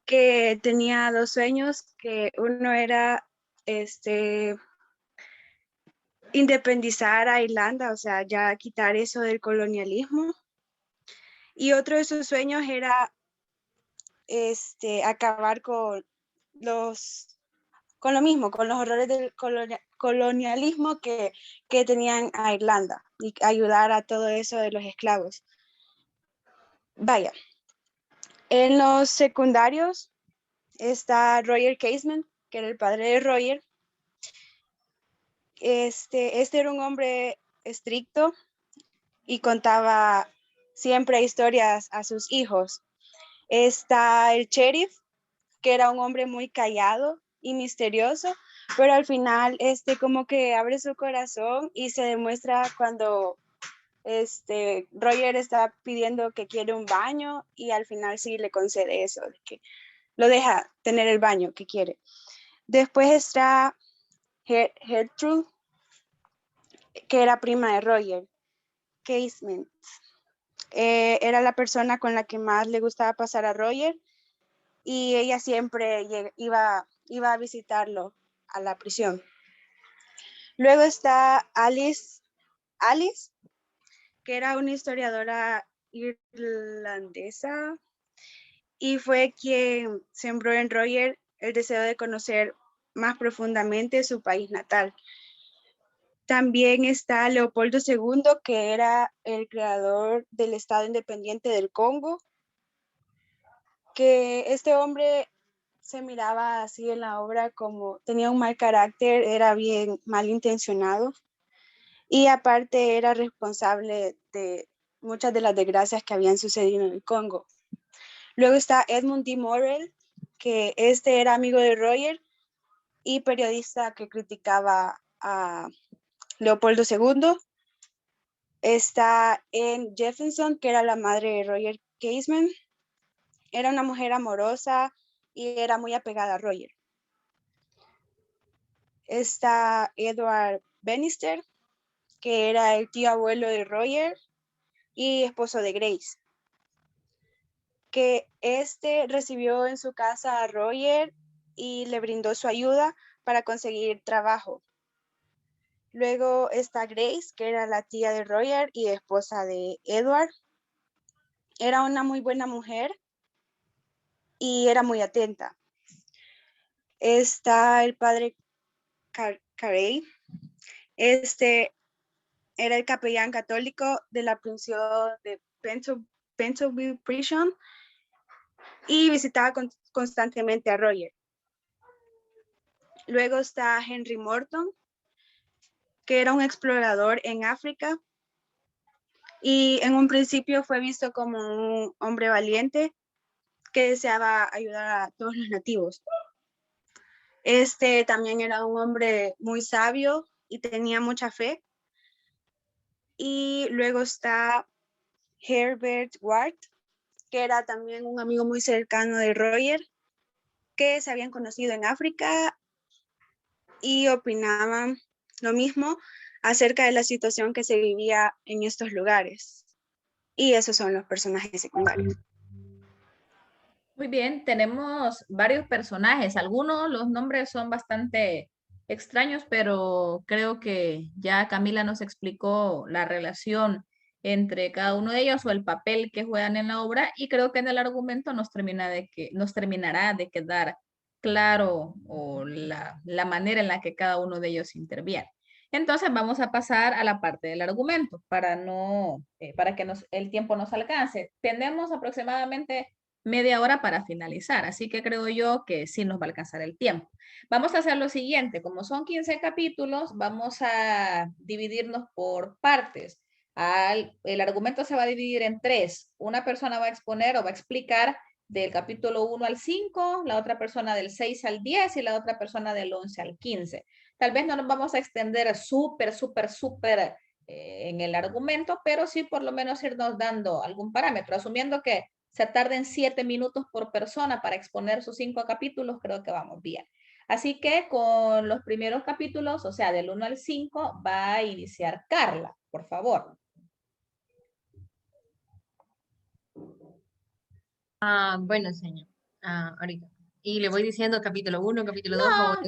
que tenía dos sueños, que uno era independizar a Irlanda, o sea, ya quitar eso del colonialismo. Y otro de sus sueños era acabar con lo mismo, con los horrores del colonialismo que tenían a Irlanda y ayudar a todo eso de los esclavos. Vaya, en los secundarios está Roger Casement, que era el padre de Roger. Este era un hombre estricto y contaba siempre historias a sus hijos. Está el sheriff, que era un hombre muy callado y misterioso, pero al final como que abre su corazón y se demuestra cuando Roger está pidiendo que quiere un baño y al final sí le concede eso, de que lo deja tener el baño que quiere. Después está Gertrude, que era prima de Roger Casement. Era la persona con la que más le gustaba pasar a Roger y ella siempre iba a visitarlo a la prisión. Luego está Alice, que era una historiadora irlandesa y fue quien sembró en Roger el deseo de conocer más profundamente su país natal. También está Leopoldo II, que era el creador del Estado Independiente del Congo, que este hombre se miraba así en la obra como tenía un mal carácter, era bien malintencionado y aparte era responsable de muchas de las desgracias que habían sucedido en el Congo. Luego está Edmund D. Morrell, que era amigo de Roger y periodista que criticaba a Leopoldo II. Está Anne Jefferson, que era la madre de Roger Casement. Era una mujer amorosa y era muy apegada a Roger. Está Edward Bannister, que era el tío abuelo de Roger y esposo de Grace, que recibió en su casa a Roger y le brindó su ayuda para conseguir trabajo. Luego está Grace, que era la tía de Roger y esposa de Edward. Era una muy buena mujer y era muy atenta. Está el padre Carey. Este era el capellán católico de la prisión de Pentonville Prison y visitaba constantemente a Roger. Luego está Henry Morton, que era un explorador en África y en un principio fue visto como un hombre valiente que deseaba ayudar a todos los nativos. Este también era un hombre muy sabio y tenía mucha fe. Y luego está Herbert Ward, que era también un amigo muy cercano de Roger, que se habían conocido en África y opinaban lo mismo acerca de la situación que se vivía en estos lugares. Y esos son los personajes secundarios. Muy bien, tenemos varios personajes. Algunos, los nombres son bastante extraños, pero creo que ya Camila nos explicó la relación entre cada uno de ellos o el papel que juegan en la obra y creo que en el argumento nos terminará de quedar claro o la manera en la que cada uno de ellos interviene. Entonces vamos a pasar a la parte del argumento para que el tiempo nos alcance. Tenemos aproximadamente media hora para finalizar, así que creo yo que sí nos va a alcanzar el tiempo. Vamos a hacer lo siguiente, como son 15 capítulos, vamos a dividirnos por partes. El argumento se va a dividir en 3. Una persona va a exponer o va a explicar del capítulo 1 al 5, la otra persona del 6 al 10 y la otra persona del 11 al 15. Tal vez no nos vamos a extender súper en el argumento, pero sí por lo menos irnos dando algún parámetro, asumiendo que se tarden 7 minutos por persona para exponer sus 5 capítulos, creo que vamos bien. Así que con los primeros capítulos, o sea, del 1 al 5, va a iniciar Carla, por favor. Bueno, señor, ahorita. Y le voy diciendo capítulo 1, capítulo 2.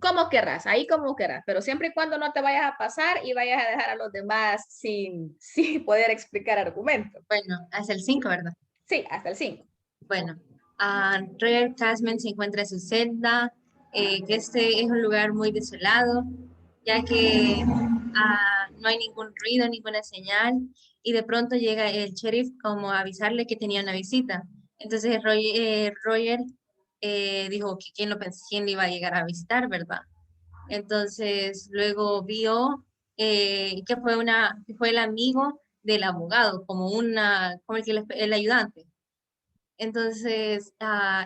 Como querrás, ahí como querrás, pero siempre y cuando no te vayas a pasar y vayas a dejar a los demás sin poder explicar argumentos. Bueno, hasta el 5, ¿verdad? Sí, hasta el 5. Bueno, Roger Casman se encuentra en su celda, que este es un lugar muy desolado, ya que no hay ningún ruido, ninguna señal, y de pronto llega el sheriff como a avisarle que tenía una visita. Entonces Roger dijo que quién le iba a llegar a visitar, ¿verdad? Entonces luego vio que fue el amigo del abogado, como el ayudante. Entonces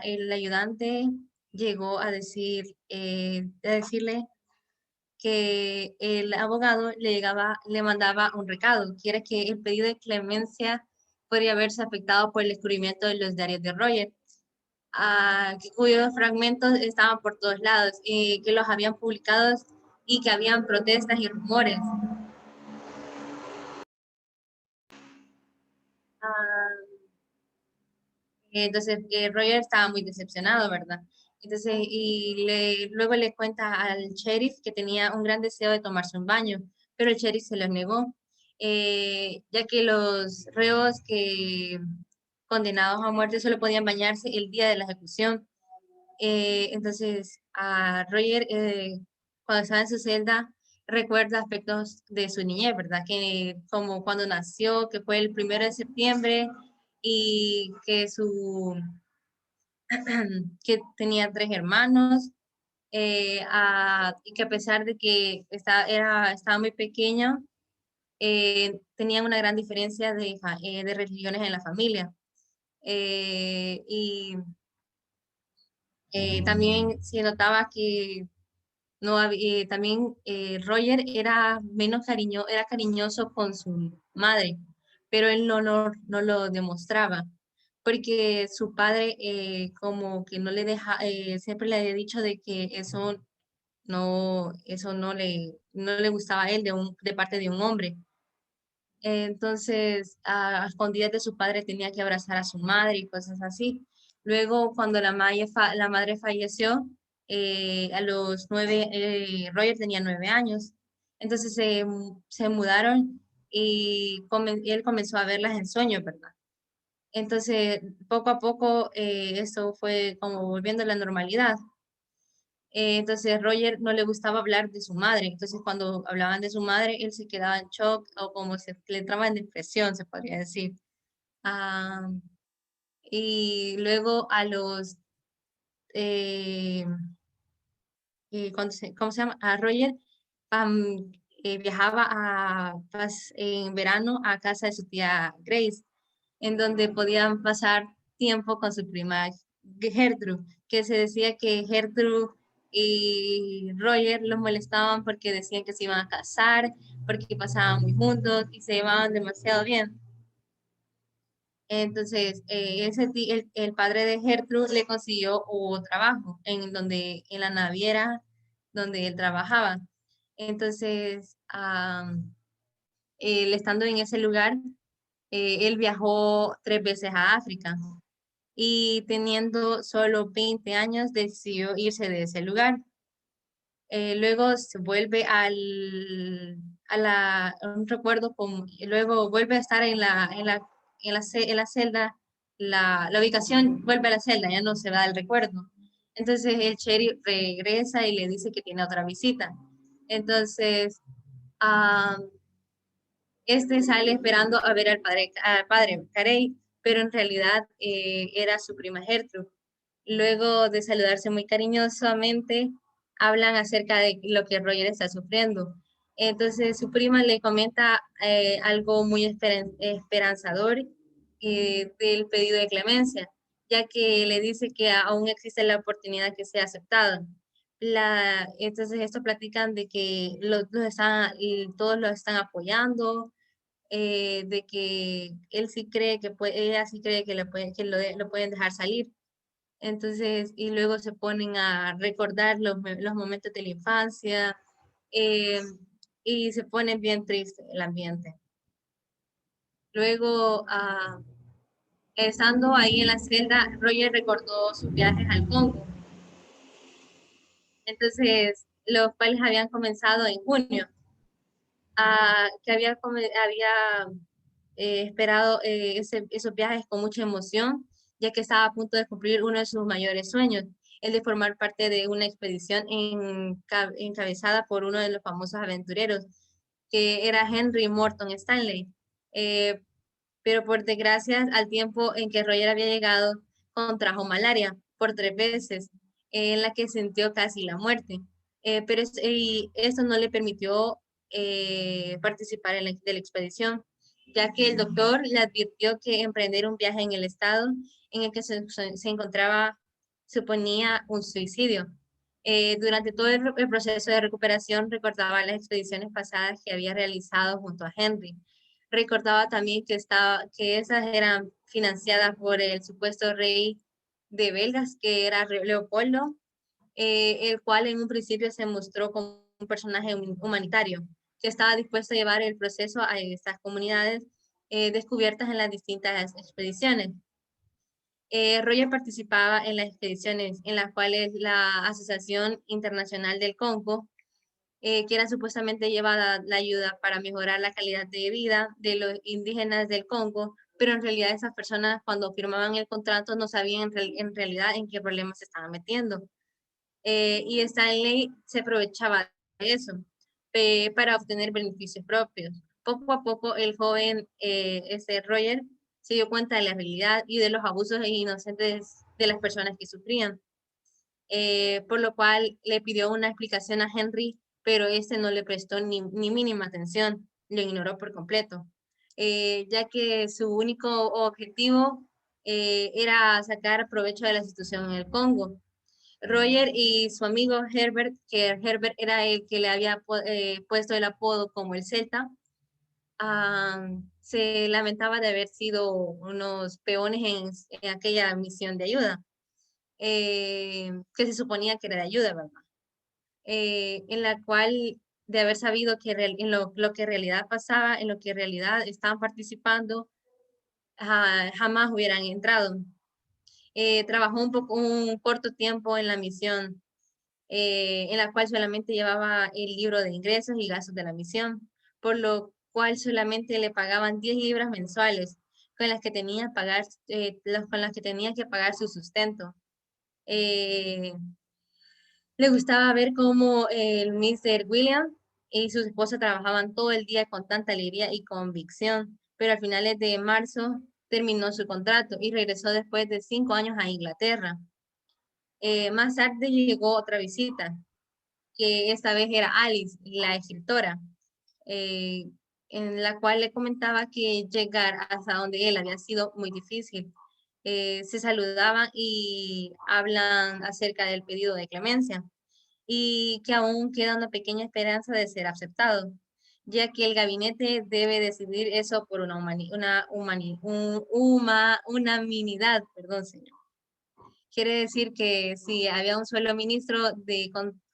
el ayudante llegó a decirle que el abogado le mandaba un recado, que era que el pedido de clemencia podría haberse afectado por el descubrimiento de los diarios de Roger, cuyos fragmentos estaban por todos lados, que los habían publicado y que habían protestas y rumores. Entonces Roger estaba muy decepcionado, ¿verdad? Entonces, luego le cuenta al sheriff que tenía un gran deseo de tomarse un baño, pero el sheriff se lo negó, ya que los reos condenados a muerte solo podían bañarse el día de la ejecución. Entonces, a Roger, cuando estaba en su celda, recuerda aspectos de su niñez, ¿verdad? Que como cuando nació, que fue el 1 de septiembre, y que que tenía 3 hermanos, y que a pesar de que estaba muy pequeña, tenían una gran diferencia de religiones en la familia. Y también se notaba que no había, también Roger era era cariñoso con su madre, pero él no lo demostraba, porque su padre como que no le siempre le había dicho de que eso no le gustaba a él de parte de un hombre. Entonces, a escondidas de su padre tenía que abrazar a su madre y cosas así. Luego, cuando la madre falleció, a los 9, Roger tenía 9 años. Entonces se mudaron y él comenzó a verlas en sueños, ¿verdad? Entonces, poco a poco, eso fue como volviendo a la normalidad. Entonces Roger no le gustaba hablar de su madre. Entonces cuando hablaban de su madre, él se quedaba en shock o como le entraba en depresión, se podría decir. Ah, y luego a los... ¿cómo se llama? A Roger viajaba en verano a casa de su tía Grace, en donde podían pasar tiempo con su prima Gertrude, que se decía que Gertrude y Roger los molestaban porque decían que se iban a casar, porque pasaban muy juntos y se llevaban demasiado bien. Entonces, el padre de Gertrude le consiguió un trabajo en la naviera donde él trabajaba. Entonces, él estando en ese lugar, él viajó 3 veces a África y teniendo solo 20 años decidió irse de ese lugar. Luego se vuelve un recuerdo, luego vuelve a estar en la celda, la ubicación vuelve a la celda, ya no se va del recuerdo. Entonces el sheriff regresa y le dice que tiene otra visita. Entonces, este sale esperando a ver al padre Carey, pero en realidad era su prima Gertrude. Luego de saludarse muy cariñosamente, hablan acerca de lo que Roger está sufriendo. Entonces su prima le comenta algo muy esperanzador del pedido de clemencia, ya que le dice que aún existe la oportunidad que sea aceptada. Entonces esto platican de que todos lo están apoyando, de que él sí cree que ella sí cree que, lo pueden dejar salir. Entonces, y luego se ponen a recordar los momentos de la infancia eh, y se pone bien triste el ambiente. Luego, estando ahí en la celda, Roger recordó sus viajes al Congo. Entonces, los cuales habían comenzado en junio, que había esperado esos viajes con mucha emoción, ya que estaba a punto de cumplir uno de sus mayores sueños, el de formar parte de una expedición encabezada por uno de los famosos aventureros, que era Henry Morton Stanley. Pero por desgracia, al tiempo en que Roger había llegado, contrajo malaria por 3 veces, en la que sintió casi la muerte. Pero esto no le permitió participar de la expedición, ya que el doctor le advirtió que emprender un viaje en el estado en el que se encontraba suponía un suicidio. Durante todo el proceso de recuperación recordaba las expediciones pasadas que había realizado junto a Henry. Recordaba también que esas eran financiadas por el supuesto rey de Belgas, que era Leopoldo, el cual en un principio se mostró como un personaje humanitario, que estaba dispuesto a llevar el proceso a estas comunidades descubiertas en las distintas expediciones. Roger participaba en las expediciones en las cuales la Asociación Internacional del Congo, que era supuestamente llevada la ayuda para mejorar la calidad de vida de los indígenas del Congo, pero en realidad esas personas cuando firmaban el contrato no sabían en realidad en qué problemas se estaban metiendo. Y Stanley se aprovechaba de eso para obtener beneficios propios. Poco a poco el joven Roger se dio cuenta de la realidad y de los abusos inocentes de las personas que sufrían, por lo cual le pidió una explicación a Henry, pero este no le prestó ni mínima atención, lo ignoró por completo, ya que su único objetivo era sacar provecho de la situación en el Congo. Roger y su amigo Herbert, que Herbert era el que le había puesto el apodo como el Celta, se lamentaba de haber sido unos peones en aquella misión de ayuda, que se suponía que era de ayuda, ¿verdad? En la cual, de haber sabido que en lo que en realidad pasaba, en lo que en realidad estaban participando, jamás hubieran entrado. Trabajó un corto tiempo en la misión, en la cual solamente llevaba el libro de ingresos y gastos de la misión, por lo cual solamente le pagaban 10 libras mensuales, con las que tenía, con las que tenía que pagar su sustento. Le gustaba ver cómo el Mr. William y su esposa trabajaban todo el día con tanta alegría y convicción, pero a finales de marzo terminó su contrato y regresó después de 5 años a Inglaterra. Más tarde llegó otra visita, que esta vez era Alice, la escritora, en la cual le comentaba que llegar hasta donde él había sido muy difícil. Se saludaban y hablan acerca del pedido de clemencia y que aún queda una pequeña esperanza de ser aceptado, ya que el gabinete debe decidir eso por unanimidad, perdón, señor. Quiere decir que si había un solo ministro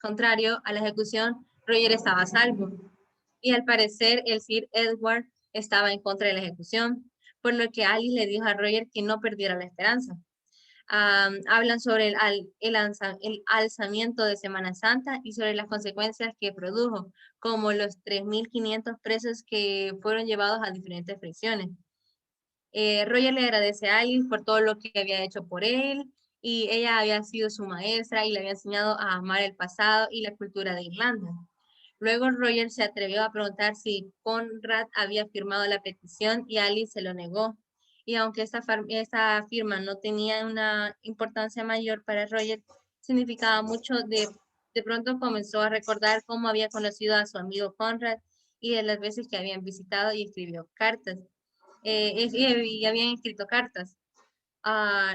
contrario a la ejecución, Roger estaba a salvo. Y al parecer el Sir Edward estaba en contra de la ejecución, por lo que Alice le dijo a Roger que no perdiera la esperanza. Hablan sobre el alzamiento de Semana Santa y sobre las consecuencias que produjo, como los 3.500 presos que fueron llevados a diferentes prisiones. Roger le agradece a Alice por todo lo que había hecho por él, y ella había sido su maestra y le había enseñado a amar el pasado y la cultura de Irlanda. Luego Roger se atrevió a preguntar si Conrad había firmado la petición y Alice se lo negó. Y aunque esta firma no tenía una importancia mayor para Roger, significaba mucho. De pronto comenzó a recordar cómo había conocido a su amigo Conrad y de las veces que habían visitado y escribió cartas. Y habían escrito cartas.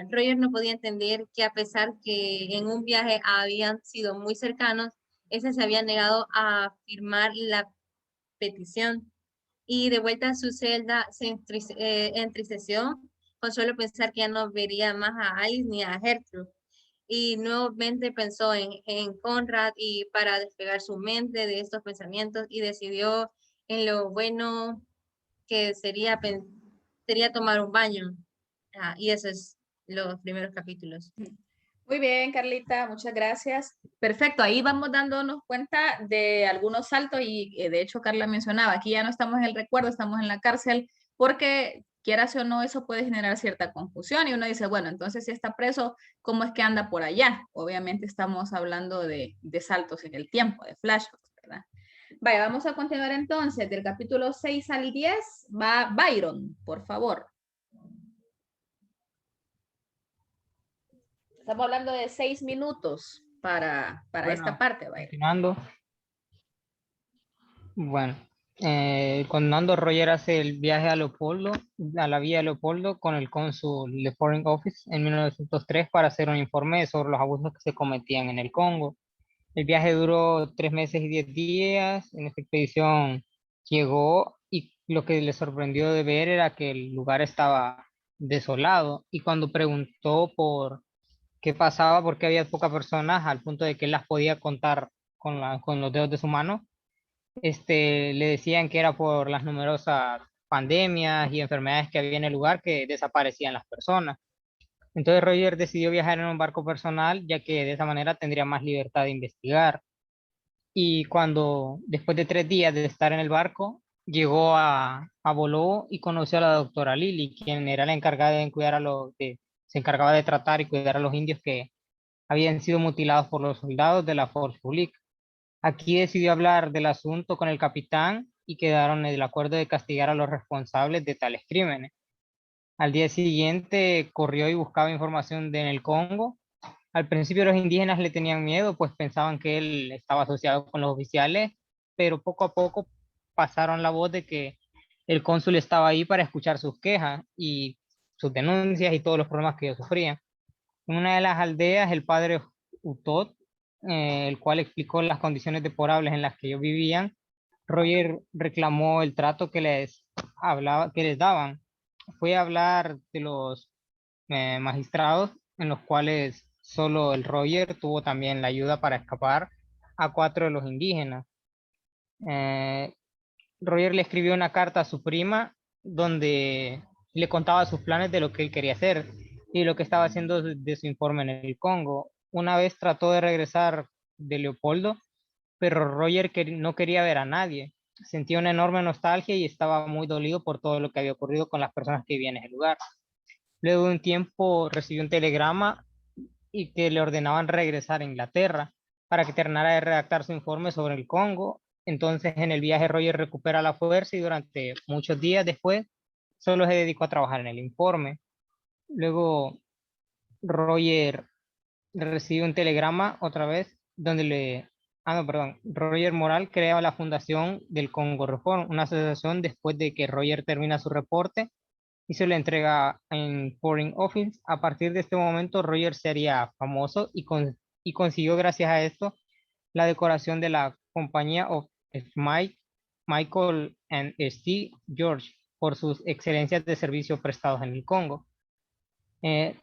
Roger no podía entender que a pesar que en un viaje habían sido muy cercanos, ese se había negado a firmar la petición. Y de vuelta a su celda se entristeció con solo pensar que ya no vería más a Alice ni a Gertrude. Y nuevamente pensó en Conrad y para despegar su mente de estos pensamientos y decidió en lo bueno que sería tomar un baño. Y eso es los primeros capítulos. Muy bien, Carlita, muchas gracias. Perfecto, ahí vamos dándonos cuenta de algunos saltos y de hecho Carla mencionaba, aquí ya no estamos en el recuerdo, estamos en la cárcel, porque quieras o no, eso puede generar cierta confusión y uno dice, bueno, entonces si está preso, ¿cómo es que anda por allá? Obviamente estamos hablando de saltos en el tiempo, de flashbacks, ¿verdad? Vaya, vamos a continuar entonces, del capítulo 6 al 10, va Byron, por favor. Estamos hablando de 6 minutos para esta parte. Byron. Continuando. Bueno, continuando, Roger hace el viaje a Leopoldo, a la vía de Leopoldo con el cónsul de Foreign Office en 1903 para hacer un informe sobre los abusos que se cometían en el Congo. El viaje duró 3 meses y 10 días. En esta expedición llegó y lo que le sorprendió de ver era que el lugar estaba desolado, y cuando preguntó por qué pasaba, porque había pocas personas al punto de que él las podía contar con los dedos de su mano, le decían que era por las numerosas pandemias y enfermedades que había en el lugar que desaparecían las personas. Entonces Roger decidió viajar en un barco personal, ya que de esa manera tendría más libertad de investigar. Y cuando, después de 3 días de estar en el barco, llegó a Boló y conoció a la doctora Lily, quien era la encargada de cuidar se encargaba de tratar y cuidar a los indios que habían sido mutilados por los soldados de la Force Publique. Aquí decidió hablar del asunto con el capitán y quedaron en el acuerdo de castigar a los responsables de tales crímenes. Al día siguiente corrió y buscaba información en el Congo. Al principio los indígenas le tenían miedo, pues pensaban que él estaba asociado con los oficiales, pero poco a poco pasaron la voz de que el cónsul estaba ahí para escuchar sus quejas y sus denuncias y todos los problemas que ellos sufrían. En una de las aldeas, el padre Utot, el cual explicó las condiciones deplorables en las que ellos vivían, Roger reclamó el trato que les daban. Fue a hablar de los magistrados, en los cuales solo el Roger tuvo también la ayuda para escapar a 4 de los indígenas. Roger le escribió una carta a su prima donde le contaba sus planes de lo que él quería hacer y lo que estaba haciendo de su informe en el Congo. Una vez trató de regresar de Leopoldo, pero Roger no quería ver a nadie. Sentía una enorme nostalgia y estaba muy dolido por todo lo que había ocurrido con las personas que vivían en el lugar. Luego de un tiempo recibió un telegrama y que le ordenaban regresar a Inglaterra. para que terminara de redactar su informe sobre el Congo. Entonces, en el viaje, Roger recupera la fuerza y durante muchos días después solo se dedicó a trabajar en el informe. Luego, Roger recibe un telegrama otra vez donde Roger Moral crea la fundación del Congo Reform, una asociación después de que Roger termina su reporte y se le entrega en Foreign Office. A partir de este momento, Roger se haría famoso y consiguió, gracias a esto, la decoración de la compañía of Michael and Steve George por sus excelencias de servicio prestados en el Congo.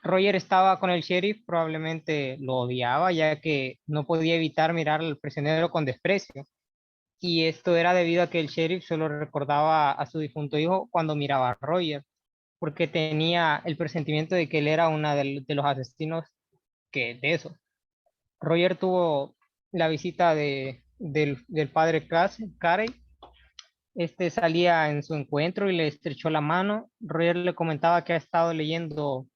Roger estaba con el sheriff, probablemente lo odiaba, ya que no podía evitar mirar al prisionero con desprecio. Y esto era debido a que el sheriff solo recordaba a su difunto hijo cuando miraba a Roger, porque tenía el presentimiento de que él era uno de los asesinos de eso. Roger tuvo la visita del padre Carey. Este salía en su encuentro y le estrechó la mano. Roger le comentaba que ha estado leyendo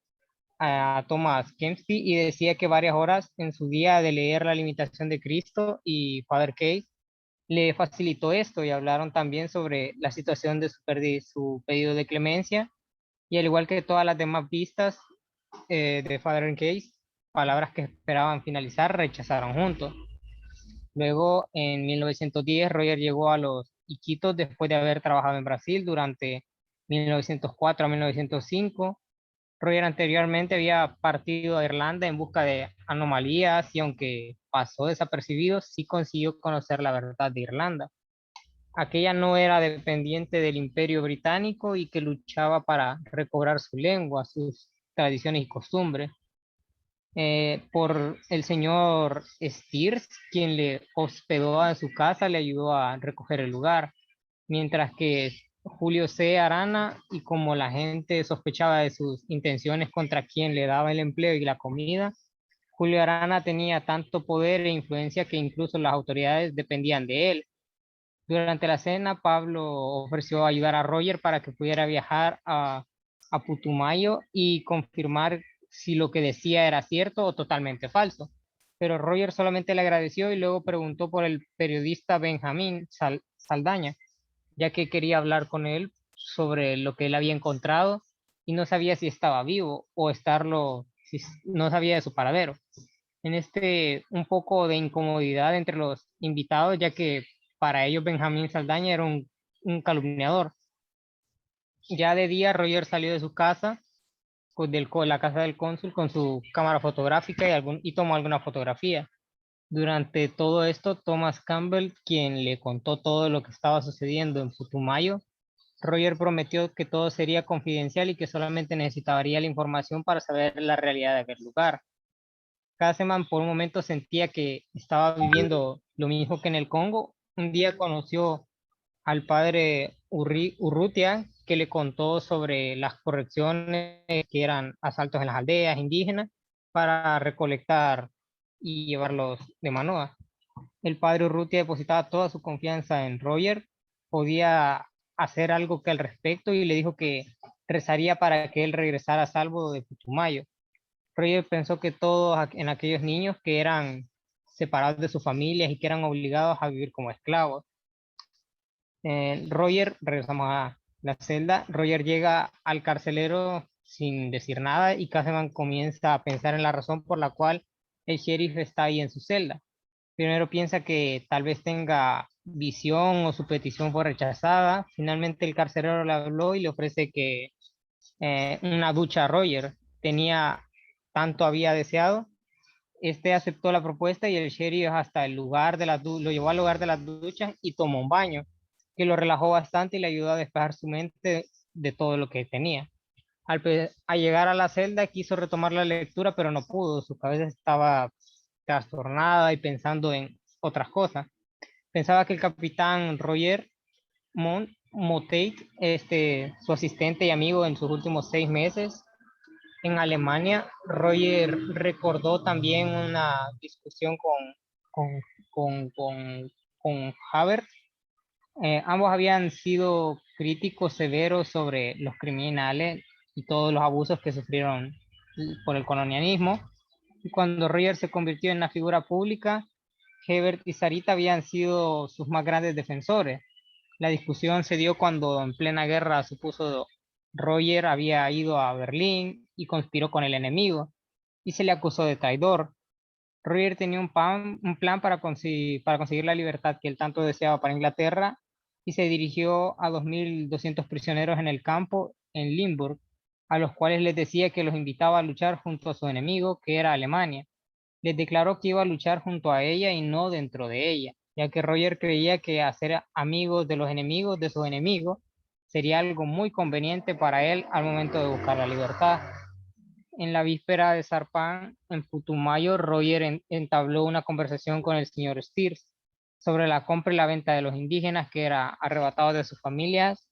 a Thomas Kempsey y decía que varias horas en su día de leer La limitación de Cristo y Father Case le facilitó esto, y hablaron también sobre la situación de su pedido de clemencia, y al igual que todas las demás vistas de Father Case, palabras que esperaban finalizar rechazaron juntos. Luego, en 1910, Roger llegó a los Iquitos después de haber trabajado en Brasil durante 1904 a 1905. Roger anteriormente había partido a Irlanda en busca de anomalías y aunque pasó desapercibido, sí consiguió conocer la verdad de Irlanda. Aquella no era dependiente del Imperio Británico y que luchaba para recobrar su lengua, sus tradiciones y costumbres. Por el señor Steers, quien le hospedó en su casa, le ayudó a recoger el lugar, mientras que Julio C. Arana, y como la gente sospechaba de sus intenciones contra quien le daba el empleo y la comida, Julio Arana tenía tanto poder e influencia que incluso las autoridades dependían de él. Durante la cena, Pablo ofreció ayudar a Roger para que pudiera viajar a Putumayo y confirmar si lo que decía era cierto o totalmente falso. Pero Roger solamente le agradeció y luego preguntó por el periodista Benjamín Saldaña, ya que quería hablar con él sobre lo que él había encontrado y no sabía si estaba vivo o no sabía de su paradero. En un poco de incomodidad entre los invitados, ya que para ellos Benjamín Saldaña era un calumniador. Ya de día, Roger salió de su casa, la casa del cónsul, con su cámara fotográfica y tomó alguna fotografía. Durante todo esto, Thomas Campbell, quien le contó todo lo que estaba sucediendo en Putumayo, Roger prometió que todo sería confidencial y que solamente necesitaría la información para saber la realidad de aquel lugar. Caseman por un momento sentía que estaba viviendo lo mismo que en el Congo. Un día conoció al padre Urrutia, que le contó sobre las correcciones que eran asaltos en las aldeas indígenas para recolectar y llevarlos de Manoa. El padre Urrutia depositaba toda su confianza en Roger, podía hacer algo que al respecto y le dijo que rezaría para que él regresara a salvo de Putumayo. Roger pensó que todos en aquellos niños que eran separados de sus familias y que eran obligados a vivir como esclavos. Regresamos a la celda, Roger llega al carcelero sin decir nada y Caseman comienza a pensar en la razón por la cual el sheriff está ahí en su celda. Primero piensa que tal vez tenga visión o su petición fue rechazada. Finalmente el carcelero le habló y le ofrece que una ducha a Roger. Tanto había deseado. Este aceptó la propuesta y el sheriff hasta el lugar lo llevó al lugar de las duchas y tomó un baño, que lo relajó bastante y le ayudó a despejar su mente de todo lo que tenía. Al llegar a la celda quiso retomar la lectura, pero no pudo. Su cabeza estaba trastornada y pensando en otras cosas. Pensaba que el capitán Roger Motate, su asistente y amigo en sus últimos 6 meses en Alemania. Roger recordó también una discusión con Haber. Ambos habían sido críticos severos sobre los criminales y todos los abusos que sufrieron por el colonialismo. Y cuando Roger se convirtió en una figura pública, Hebert y Sarita habían sido sus más grandes defensores. La discusión se dio cuando en plena guerra supuso Roger había ido a Berlín y conspiró con el enemigo y se le acusó de traidor. Roger tenía un plan para conseguir la libertad que él tanto deseaba para Inglaterra y se dirigió a 2.200 prisioneros en el campo en Limburg, a los cuales les decía que los invitaba a luchar junto a su enemigo, que era Alemania. Les declaró que iba a luchar junto a ella y no dentro de ella, ya que Roger creía que hacer amigos de los enemigos de sus enemigos sería algo muy conveniente para él al momento de buscar la libertad. En la víspera de Sarpan, en Putumayo, Roger entabló una conversación con el señor Stiers sobre la compra y la venta de los indígenas que era arrebatados de sus familias.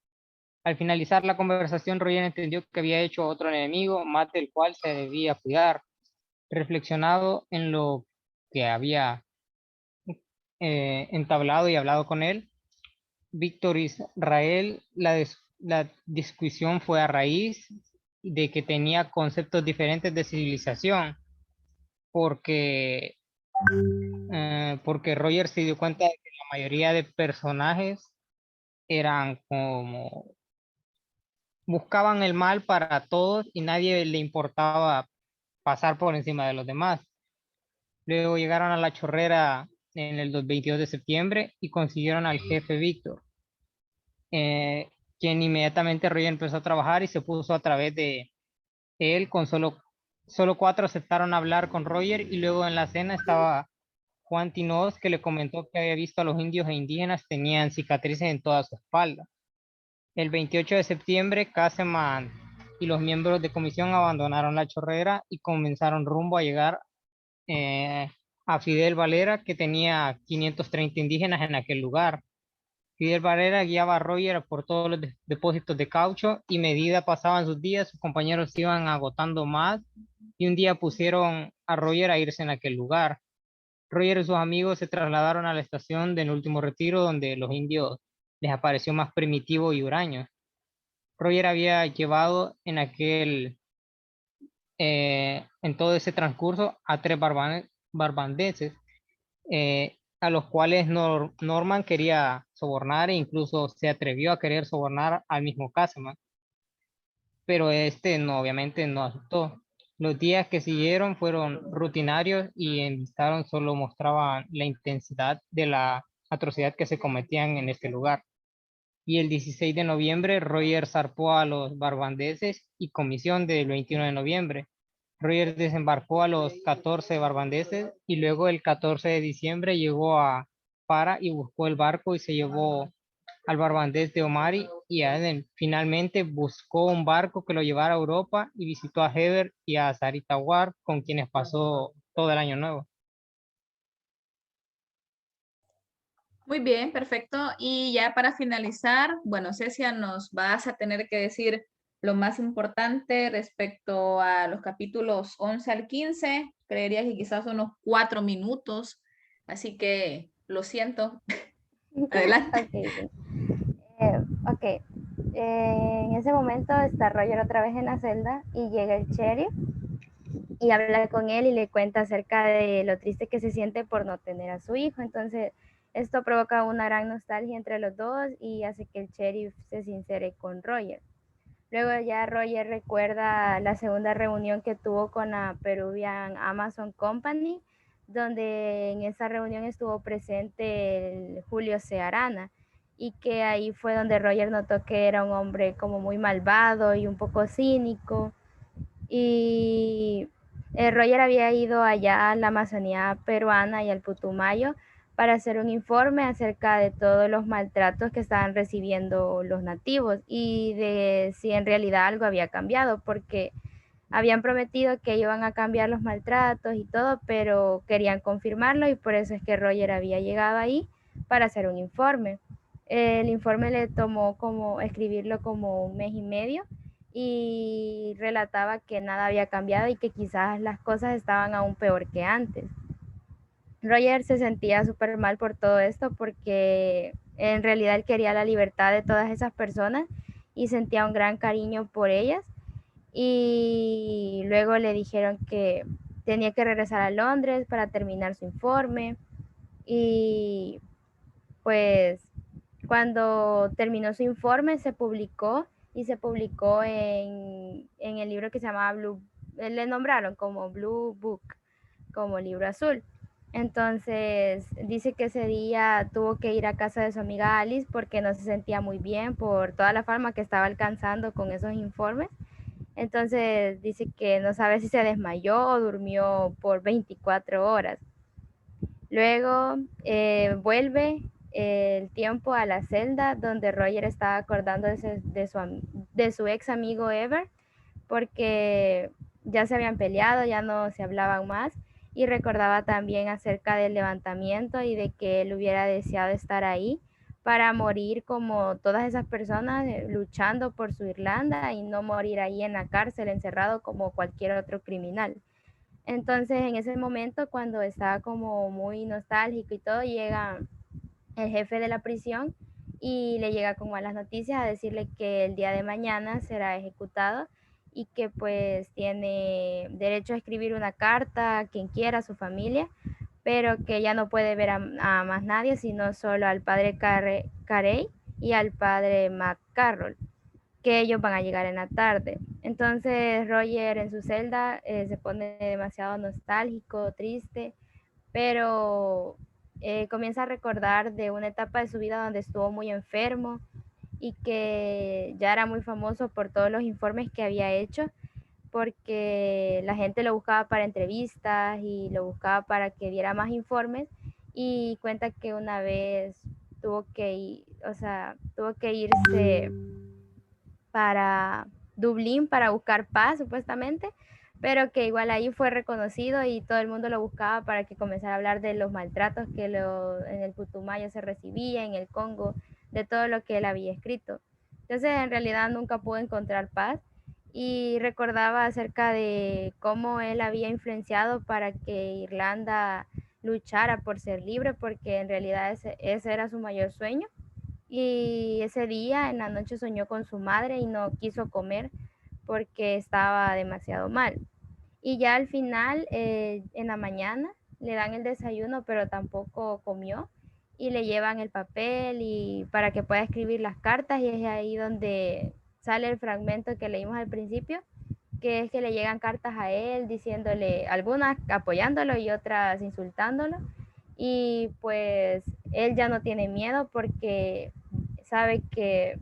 Al finalizar la conversación, Roger entendió que había hecho otro enemigo, más del cual se debía cuidar. Reflexionado en lo que había entablado y hablado con él, Víctor Israel, la discusión fue a raíz de que tenía conceptos diferentes de civilización, porque Roger se dio cuenta de que la mayoría de personajes eran como buscaban el mal para todos y nadie le importaba pasar por encima de los demás. Luego llegaron a la Chorrera en el 22 de septiembre y consiguieron al jefe Víctor, quien inmediatamente Roger empezó a trabajar y se puso a través de él. Con solo 4 aceptaron hablar con Roger y luego en la cena estaba Juan Tinoz, que le comentó que había visto a los indios e indígenas tenían cicatrices en toda su espalda. El 28 de septiembre, Caseman y los miembros de comisión abandonaron la Chorrera y comenzaron rumbo a llegar a Fidel Valera, que tenía 530 indígenas en aquel lugar. Fidel Valera guiaba a Roger por todos los depósitos de caucho y medida pasaban sus días, sus compañeros se iban agotando más y un día pusieron a Roger a irse en aquel lugar. Roger y sus amigos se trasladaron a la estación del último retiro, donde los indios les apareció más primitivo y huraños. Roger había llevado en todo ese transcurso a 3 barbandeses, a los cuales Norman quería sobornar e incluso se atrevió a querer sobornar al mismo Caseman, pero obviamente no aceptó. Los días que siguieron fueron rutinarios y en Vistaron solo mostraban la intensidad de la atrocidad que se cometían en este lugar. Y el 16 de noviembre Roger zarpó a los barbandeses y comisión del 21 de noviembre. Roger desembarcó a los 14 barbandeses y luego el 14 de diciembre llegó a Para y buscó el barco y se llevó al barbandés de Omari y finalmente buscó un barco que lo llevara a Europa y visitó a Hebert y a Sarita Ward, con quienes pasó todo el año nuevo. Muy bien, perfecto. Y ya para finalizar, bueno, Cecia, nos vas a tener que decir lo más importante respecto a los capítulos 11 al 15. Creería que quizás unos 4 minutos, así que lo siento. Adelante. Ok. En ese momento está Roger otra vez en la celda y llega el sheriff y habla con él y le cuenta acerca de lo triste que se siente por no tener a su hijo. Entonces, esto provoca una gran nostalgia entre los dos y hace que el sheriff se sincere con Roger. Luego ya Roger recuerda la segunda reunión que tuvo con la Peruvian Amazon Company, donde en esa reunión estuvo presente el Julio C. Arana, y que ahí fue donde Roger notó que era un hombre como muy malvado y un poco cínico. Y Roger había ido allá a la Amazonía peruana y al Putumayo para hacer un informe acerca de todos los maltratos que estaban recibiendo los nativos y de si en realidad algo había cambiado, porque habían prometido que iban a cambiar los maltratos y todo, pero querían confirmarlo y por eso es que Roger había llegado ahí para hacer un informe. El informe le tomó como escribirlo como 1 mes y medio y relataba que nada había cambiado y que quizás las cosas estaban aún peor que antes. Roger se sentía súper mal por todo esto porque en realidad él quería la libertad de todas esas personas y sentía un gran cariño por ellas. Y luego le dijeron que tenía que regresar a Londres para terminar su informe Y pues cuando terminó su informe se publicó en el libro que se llamaba Blue, le nombraron como Blue Book, como libro azul. Entonces dice que ese día tuvo que ir a casa de su amiga Alice porque no se sentía muy bien por toda la fama que estaba alcanzando con esos informes. Entonces dice que no sabe si se desmayó o durmió por 24 horas. Luego vuelve el tiempo a la celda donde Roger estaba acordando de su ex amigo Ever, porque ya se habían peleado, ya no se hablaban más, y recordaba también acerca del levantamiento y de que él hubiera deseado estar ahí para morir como todas esas personas luchando por su Irlanda y no morir ahí en la cárcel encerrado como cualquier otro criminal. Entonces en ese momento, cuando estaba como muy nostálgico y todo, llega el jefe de la prisión y le llega con malas noticias a decirle que el día de mañana será ejecutado y que pues tiene derecho a escribir una carta a quien quiera, a su familia, pero que ya no puede ver a más nadie, sino solo al padre Carey y al padre McCarroll, que ellos van a llegar en la tarde. Entonces Roger en su celda se pone demasiado nostálgico, triste, pero comienza a recordar de una etapa de su vida donde estuvo muy enfermo y que ya era muy famoso por todos los informes que había hecho, porque la gente lo buscaba para entrevistas y lo buscaba para que diera más informes, y cuenta que una vez tuvo que irse para Dublín para buscar paz, supuestamente, pero que igual ahí fue reconocido y todo el mundo lo buscaba para que comenzara a hablar de los maltratos que en el Putumayo se recibía, en el Congo, de todo lo que él había escrito. Entonces, en realidad nunca pudo encontrar paz y recordaba acerca de cómo él había influenciado para que Irlanda luchara por ser libre, porque en realidad ese era su mayor sueño. Y ese día en la noche soñó con su madre y no quiso comer porque estaba demasiado mal. Y ya al final, en la mañana, le dan el desayuno, pero tampoco comió. Y le llevan el papel y para que pueda escribir las cartas. Y es ahí donde sale el fragmento que leímos al principio, que es que le llegan cartas a él diciéndole, algunas apoyándolo y otras insultándolo. Y pues él ya no tiene miedo porque sabe que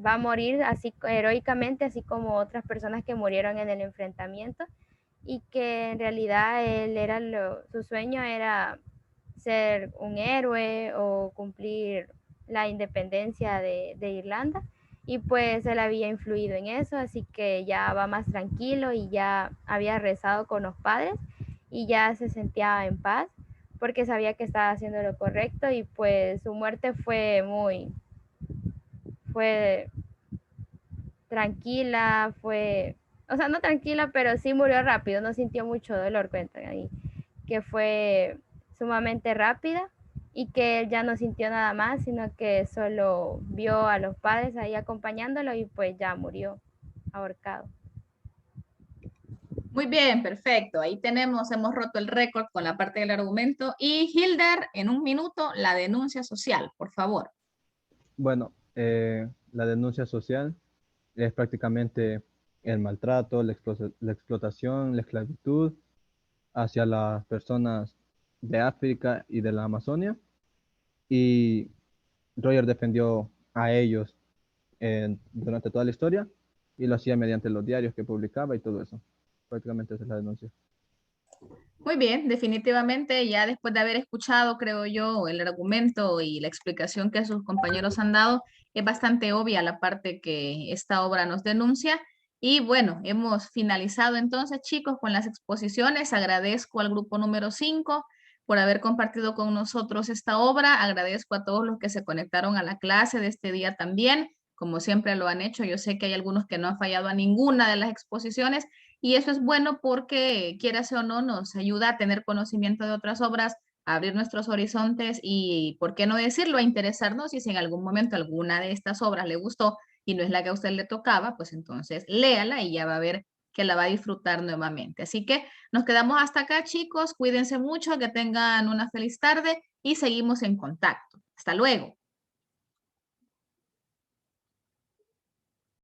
va a morir así heroicamente, así como otras personas que murieron en el enfrentamiento, y que en realidad su sueño era ser un héroe o cumplir la independencia de Irlanda, y pues él había influido en eso, así que ya va más tranquilo y ya había rezado con los padres y ya se sentía en paz porque sabía que estaba haciendo lo correcto. Y pues su muerte fue tranquila, o sea, no tranquila, pero sí murió rápido, no sintió mucho dolor, cuentan ahí, que fue sumamente rápida y que él ya no sintió nada más, sino que solo vio a los padres ahí acompañándolo y pues ya murió ahorcado. Muy bien, perfecto. Ahí hemos roto el récord con la parte del argumento. Y Hilder, en un minuto, la denuncia social, por favor. Bueno, la denuncia social es prácticamente el maltrato, la explotación, la esclavitud hacia las personas de África y de la Amazonia. Y Roger defendió a ellos durante toda la historia y lo hacía mediante los diarios que publicaba y todo eso. Prácticamente esa es la denuncia. Muy bien, definitivamente ya después de haber escuchado, creo yo, el argumento y la explicación que sus compañeros han dado, es bastante obvia la parte que esta obra nos denuncia. Y bueno, hemos finalizado entonces, chicos, con las exposiciones. Agradezco al grupo número 5 por haber compartido con nosotros esta obra. Agradezco a todos los que se conectaron a la clase de este día también, como siempre lo han hecho. Yo sé que hay algunos que no han fallado a ninguna de las exposiciones, y eso es bueno porque, quieras o no, nos ayuda a tener conocimiento de otras obras, a abrir nuestros horizontes y, ¿por qué no decirlo?, a interesarnos. Y si en algún momento alguna de estas obras le gustó y no es la que a usted le tocaba, pues entonces léala y ya va a ver que la va a disfrutar nuevamente. Así que nos quedamos hasta acá, chicos. Cuídense mucho, que tengan una feliz tarde y seguimos en contacto. Hasta luego.